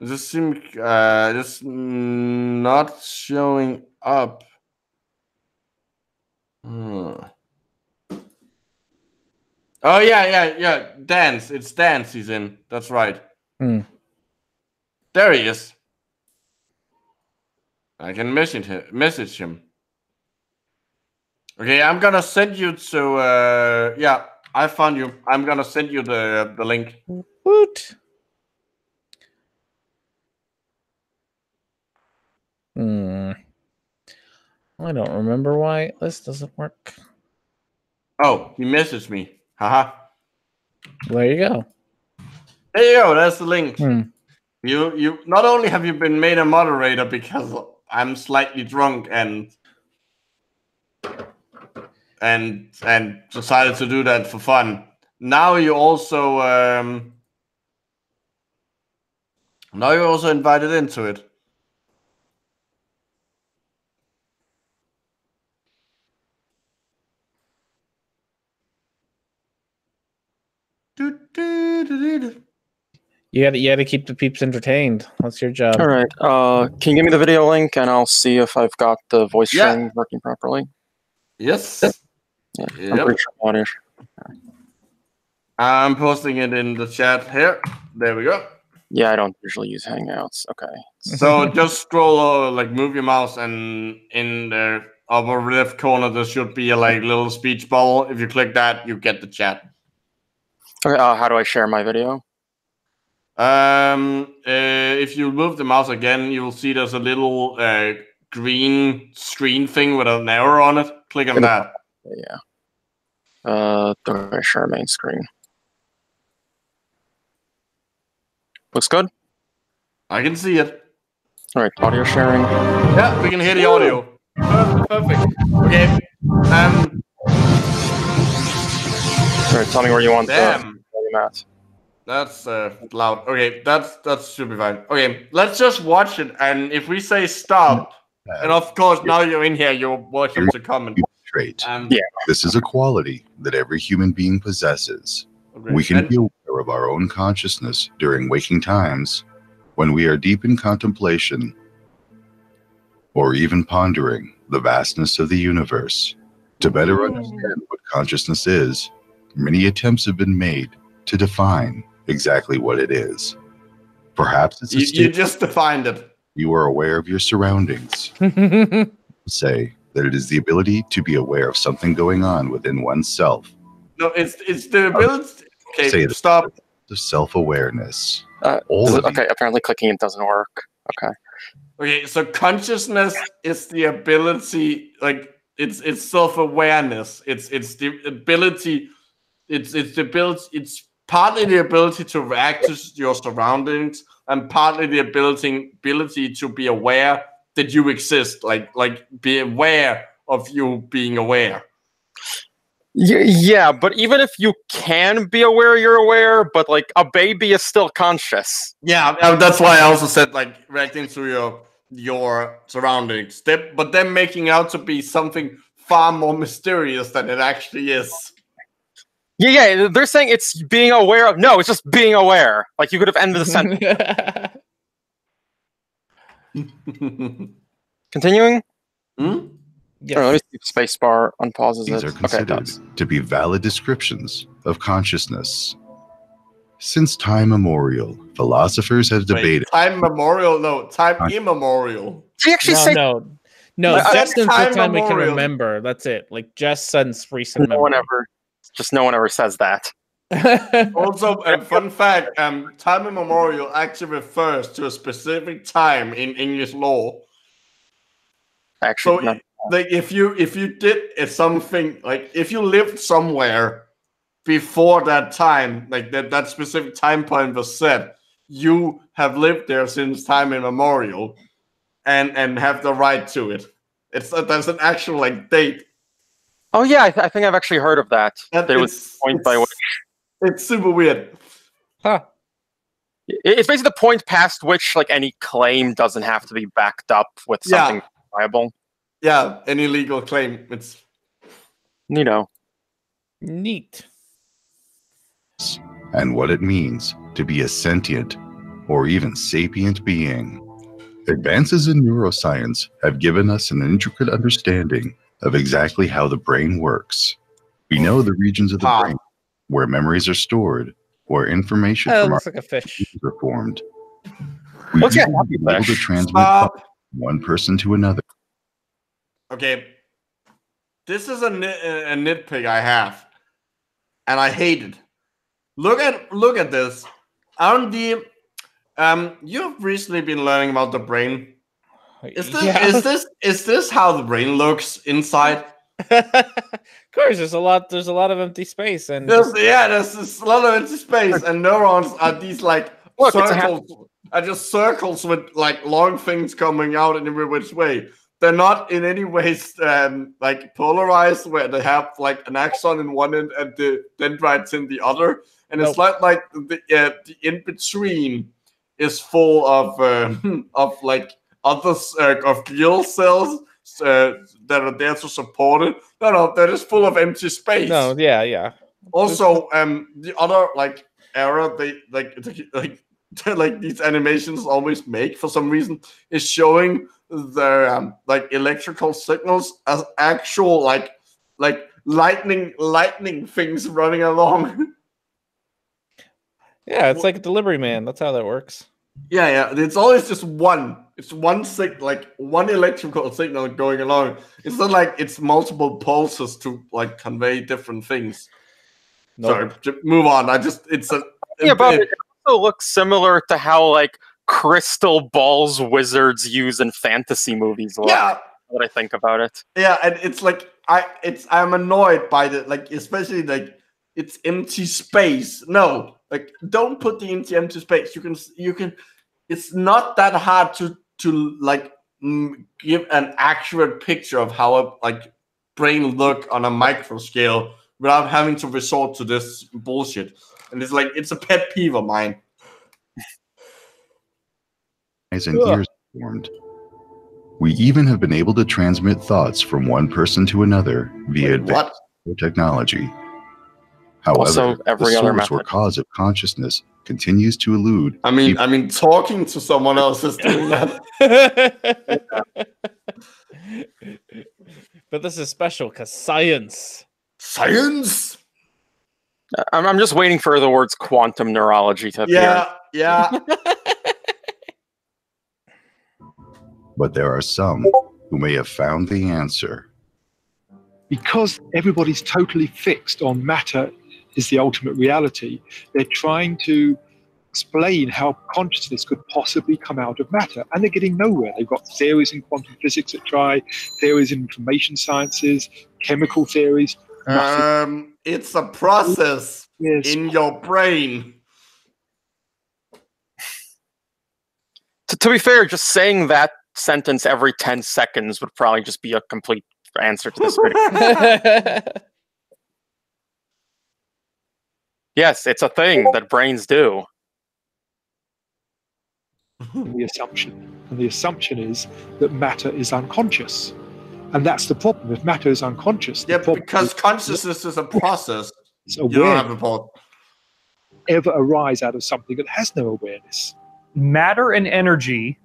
This seems just not showing up. Oh yeah. Dance. It's Dance he's in. That's right. There he is. I can message him. Okay, I'm gonna send you to yeah, I found you. I'm gonna send you the link. Woot. I don't remember why this doesn't work. Oh, he messaged me. Haha. There you go. There you go. That's the link. You not only have you been made a moderator because I'm slightly drunk and decided to do that for fun. Now you also invited into it. You got to keep the peeps entertained. That's your job. All right. Can you give me the video link and I'll see if I've got the voice string working properly? Yes. Yeah. I'm pretty sure audio. I'm posting it in the chat here. There we go. Yeah, I don't usually use Hangouts. Okay. So just scroll, move your mouse, and in the upper left corner there should be a little speech bubble. If you click that, you get the chat. Okay. How do I share my video? If you move the mouse again, you will see there's a little green screen thing with an arrow on it. Click on that. Yeah. Do I share main screen? Looks good. I can see it. All right, audio sharing. Yeah, we can hear the audio. Perfect. Okay. All right, tell me where you want the map. That's loud. Okay, that should be fine. Okay, let's just watch it, and if we say stop, and of course now you're in here, you're welcome to comment. Trait. This is a quality that every human being possesses. Okay. We can be aware of our own consciousness during waking times, when we are deep in contemplation, or even pondering the vastness of the universe. To better understand what consciousness is, many attempts have been made to define exactly what it is. Perhaps it's you just defined it. You are aware of your surroundings. Say that it is the ability to be aware of something going on within oneself. No, it's the ability. Okay, Say stop. The self-awareness. Okay, apparently clicking it doesn't work. Okay. Okay, so consciousness is the ability, like it's self-awareness. It's the ability. It's the ability. It's partly the ability to react to your surroundings, and partly the ability to be aware that you exist. Like be aware of you being aware. Yeah, but even if you can be aware you're aware, but like a baby is still conscious. Yeah, that's why I also said like reacting to your surroundings. But them making out to be something far more mysterious than it actually is. Yeah, they're saying it's being aware of. No, it's just being aware. Like you could have ended the sentence. Continuing. Yes. Let me see if spacebar unpauses These it. are considered to be valid descriptions of consciousness. Since time immemorial, philosophers have debated. Time memorial? No, time immemorial. Did he actually say No, just since the time we can remember. That's it. Like just since recent memory. No one ever says that. Also, fun fact: time immemorial actually refers to a specific time in English law. Actually, so, like if you did something, like if you lived somewhere before that time, like that specific time point was set, you have lived there since time immemorial, and have the right to it. That's an actual like date. Oh yeah, I think I've actually heard of that. That it was the point by which it's super weird. Huh. It's basically the point past which like any claim doesn't have to be backed up with something viable. Yeah, any legal claim. It's neat. And what it means to be a sentient or even sapient being. Advances in neuroscience have given us an intricate understanding of exactly how the brain works. We know the regions of the brain where memories are stored, where information from looks like a fish are formed. We are able to transmit one person to another. Okay, this is a nitpick I have, and I hate it. Look at this. You've recently been learning about the brain. Is this how the brain looks inside? Of course, there's a lot of empty space, and there's a lot of empty space, and neurons are these like circles. Are just circles with like long things coming out in every which way. They're not in any ways like polarized, where they have like an axon in one end and the dendrites in the other, and it's like the in between is full of like others of glial cells that are there to support it. No, they're just full of empty space. No, yeah. Also, the other like error they like these animations always make for some reason is showing the like electrical signals as actual like lightning things running along. Yeah, it's like a delivery man. That's how that works. Yeah. It's always just one. It's one one electrical signal going along. It's not like it's multiple pulses to like convey different things. Nope. Sorry, move on. But it also looks similar to how like crystal balls wizards use in fantasy movies. Yeah. What I think about it. Yeah, and it's like I'm annoyed by the like, especially like it's empty space. No, like don't put the empty space. You can. It's not that hard to like give an accurate picture of how a like brain look on a micro scale without having to resort to this bullshit. And it's like, it's a pet peeve of mine. And ears formed. We even have been able to transmit thoughts from one person to another via advanced technology. However, Also, every the other source or method. cause of consciousness continues to elude. I mean, talking to someone else is doing that. But this is special because science. Science? I'm just waiting for the words quantum neurology to appear. Yeah. But there are some who may have found the answer. Because everybody's totally fixed on matter is the ultimate reality, they're trying to explain how consciousness could possibly come out of matter, and they're getting nowhere. They've got theories in quantum physics that try, theories in information sciences, chemical theories. It's a process in your brain. To be fair, just saying that sentence every 10 seconds would probably just be a complete answer to this critic. Yes, it's a thing that brains do. The assumption is that matter is unconscious, and that's the problem. If matter is unconscious, because consciousness is a process. You don't have ever arise out of something that has no awareness. Matter and energy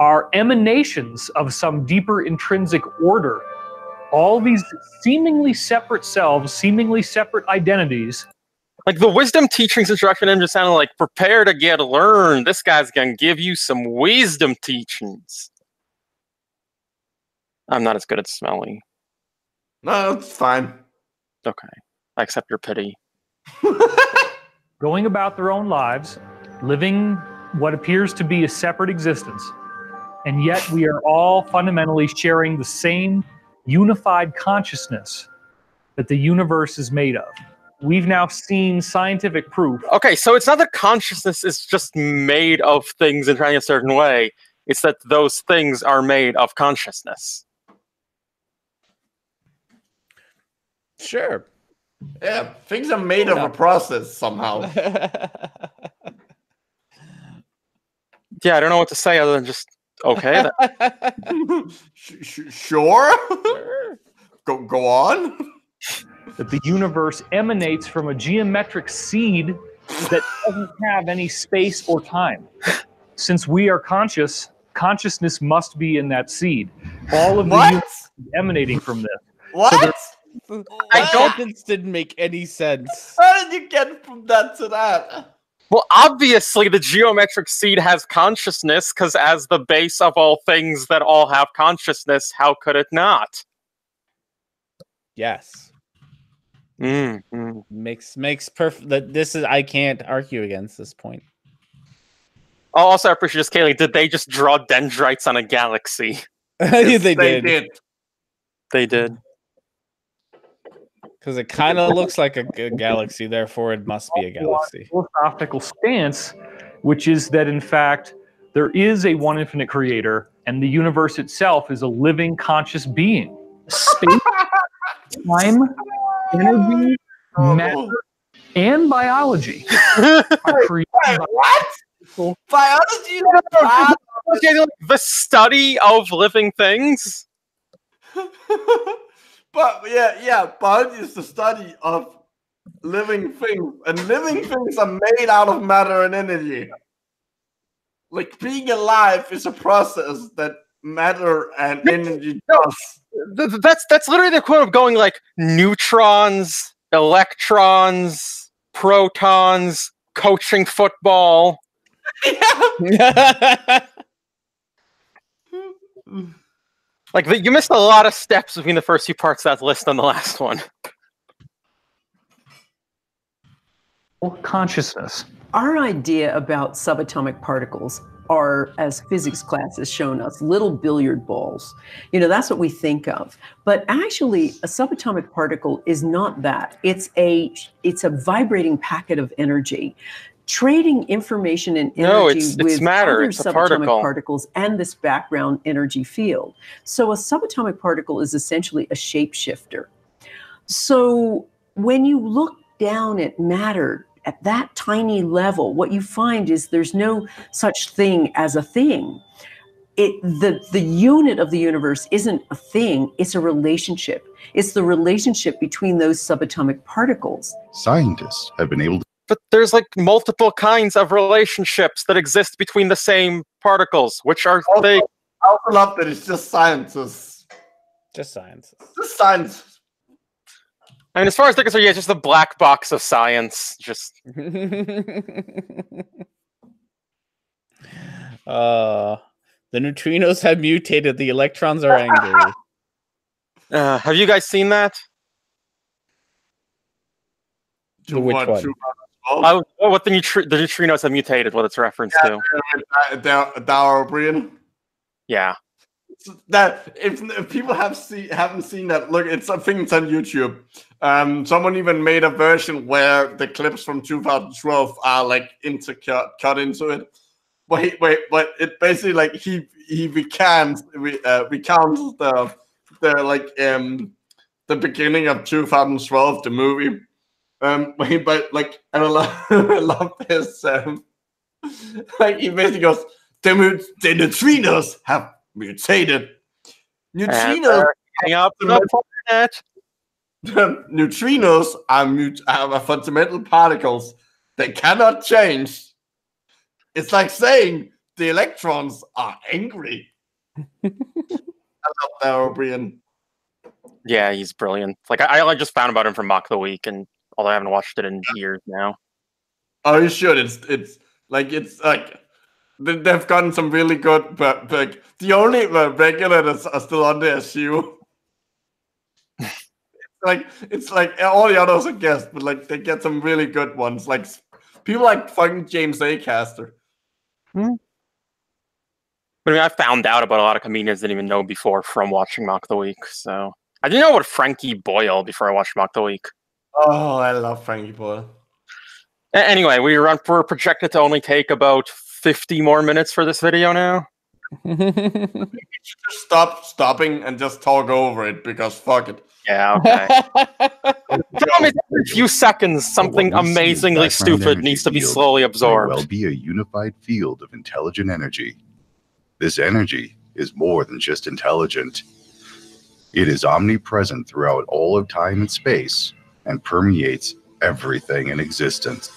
are emanations of some deeper intrinsic order. All these seemingly separate selves, seemingly separate identities. Like the wisdom teachings introduction and just sounded like prepare to get learned. This guy's gonna give you some wisdom teachings. I'm not as good at smelly. No, it's fine. Okay. I accept your pity. Going about their own lives, living what appears to be a separate existence. And yet we are all fundamentally sharing the same unified consciousness that the universe is made of. We've now seen scientific proof. Okay, so it's not that consciousness is just made of things in trying a certain way. It's that those things are made of consciousness. Sure. Yeah, things are made of a process somehow. Yeah, I don't know what to say other than just, okay. Sure. Go on. That the universe emanates from a geometric seed that doesn't have any space or time. Since we are conscious, consciousness must be in that seed. All of the universe is emanating from this. What? So that sentence didn't make any sense. How did you get from that to that? Well, obviously the geometric seed has consciousness, because as the base of all things that all have consciousness, how could it not? Yes. Makes perfect. This is, I can't argue against this point. Oh, also, I appreciate this, Kaylee. Did they just draw dendrites on a galaxy? Yes, they did. They did. Because it kind of looks like a galaxy, therefore it must be a galaxy. Philosophical stance, which is that in fact there is a one infinite creator, and the universe itself is a living, conscious being. Space, time, energy, matter, and biology. What? Biology? The study of living things? But yeah, biology is the study of living things, and living things are made out of matter and energy. Like being alive is a process that matter and energy does. That's literally the equivalent of going like neutrons, electrons, protons, coaching football. Yeah. Like, you missed a lot of steps between the first few parts of that list and the last one. Consciousness. Our idea about subatomic particles are, as physics class has shown us, little billiard balls. You know, that's what we think of. But actually, a subatomic particle is not that. It's a vibrating packet of energy. Trading information and energy with matter. other it's subatomic particles and this background energy field. So a subatomic particle is essentially a shapeshifter. So when you look down at matter, at that tiny level, what you find is there's no such thing as a thing. The unit of the universe isn't a thing, it's a relationship. It's the relationship between those subatomic particles. Scientists have been able to. But there's like multiple kinds of relationships that exist between the same particles, which are they. I also love that it's just scientists. Just science. Just science. I mean, as far as they're concerned, yeah, just the black box of science. Just. The neutrinos have mutated. The electrons are angry. Have you guys seen that? Which one? What the neutrinos have mutated? What it's referenced to? Darwin. Yeah. That if people haven't seen that, look, it's I think it's on YouTube. Someone even made a version where the clips from 2012 are like cut into it. But it basically like he recounts the beginning of 2012, the movie. But like I love this. Like he basically goes, the neutrinos have mutated. Neutrinos neutrinos are fundamental particles. They cannot change. It's like saying the electrons are angry. I love that, O'Brien. Yeah, he's brilliant. Like I just found about him from Mock the Week, and although I haven't watched it in years now. Oh, you should. It's like they've gotten some really good, but like the only regulars are still on their shoe. It's like all the others are guests, but like they get some really good ones. Like people like fucking James Acaster. But I mean, I found out about a lot of comedians I didn't even know before from watching Mock the Week. So I didn't know about Frankie Boyle before I watched Mock the Week. Oh, I love Frankie Boyle. Anyway, we're projected to only take about 50 more minutes for this video now. We should just stop stopping and just talk over it because fuck it. Yeah, okay. Every few seconds, something amazingly stupid needs to be slowly absorbed. May well be a unified field of intelligent energy. This energy is more than just intelligent. It is omnipresent throughout all of time and space and permeates everything in existence.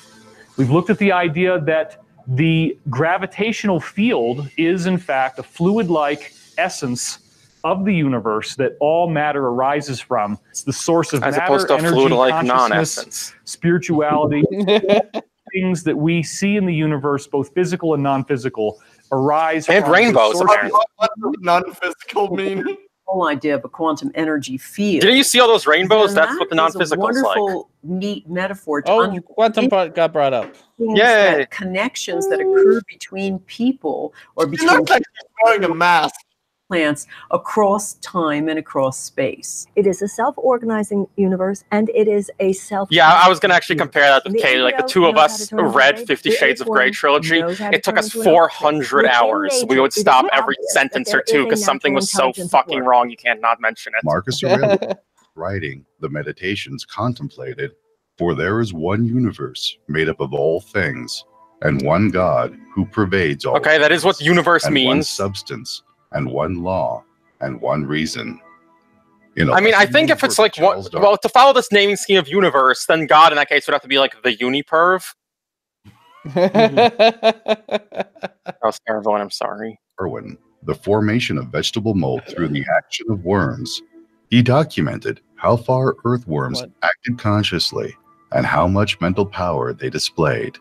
We've looked at the idea that the gravitational field is, in fact, a fluid-like essence of the universe that all matter arises from. It's the source of as matter, opposed to energy, fluid-like consciousness, spirituality. Things that we see in the universe, both physical and non-physical, arise and from rainbows. What does non-physical mean? Whole idea of a quantum energy field. Didn't you see all those rainbows? And That's what the non-physical is like. Wonderful, neat metaphor. To quantum got brought up. Yay! Connections that occur between people or between like you're wearing a mask. Plants across time and across space. It is a self-organizing universe, and it is a self. Yeah, I was going to actually compare that with Kay. Like the two of us read 50 Shades of Grey trilogy. It took us 400 hours. We would stop every sentence or two because something was so fucking wrong you can't not mention it. Marcus Aurelius, writing the Meditations, contemplated, "For there is one universe made up of all things, and one God who pervades all." Okay, that is what universe means. One substance, and one law, and one reason. I mean, I think if it's like, well, to follow this naming scheme of universe, then God in that case would have to be like the Uniperv. That was terrible, and I'm sorry. Darwin, the formation of vegetable mold through the action of worms. He documented how far earthworms acted consciously and how much mental power they displayed.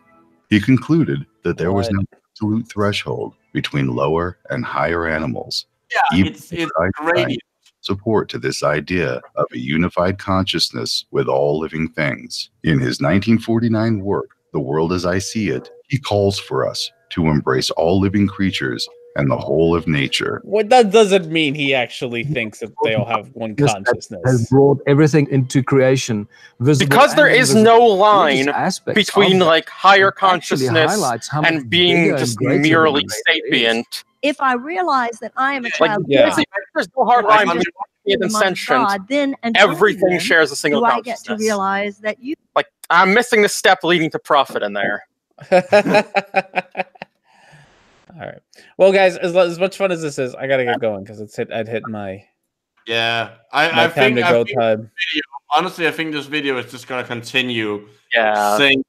He concluded that there was no absolute threshold between lower and higher animals. Yeah, it's great. Support to this idea of a unified consciousness with all living things. In his 1949 work, The World as I See It, he calls for us to embrace all living creatures and the whole of nature. What that doesn't mean he actually thinks that they all have one consciousness. Has brought everything into creation. Because there is no line between like higher consciousness and being just merely sapient. If I realize that I am a child of God, there's no hard line between and sentient. God, then everything shares a single do I consciousness. get to realize that you like I'm missing the step leading to profit in there. All right. Well, guys, as much fun as this is, I gotta get going because I'd hit my I think time. Honestly, I think this video is just gonna continue. Yeah. Saying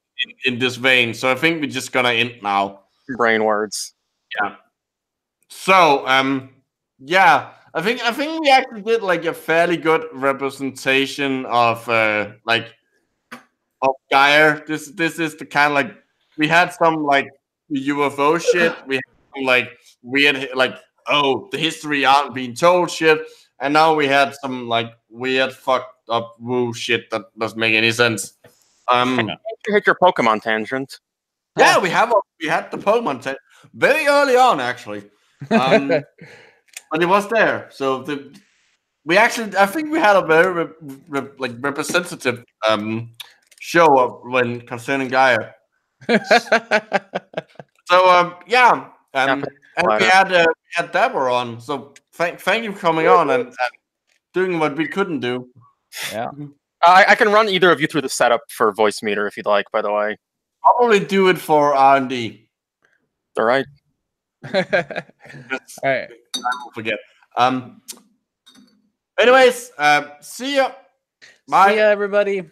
in this vein, so I think we're just gonna end now. Brain words. Yeah. So yeah, I think we actually did like a fairly good representation of Gaia. This is the kind of like we had some like UFO shit. We had some like weird like the history aren't being told shit, and now we had some like weird fucked up woo shit that doesn't make any sense. You hit your Pokemon tangent. Yeah, we had the Pokemon tangent very early on actually. But it was there, so I think we had a very representative show up when concerning Gaia. So yeah, and we had Deborah on. So thank you for coming on and doing what we couldn't do. Yeah, I can run either of you through the setup for Voice Meter if you'd like. By the way, probably do it for R&D. All right. All right. I won't forget. Anyways, see ya. Bye. See ya, everybody.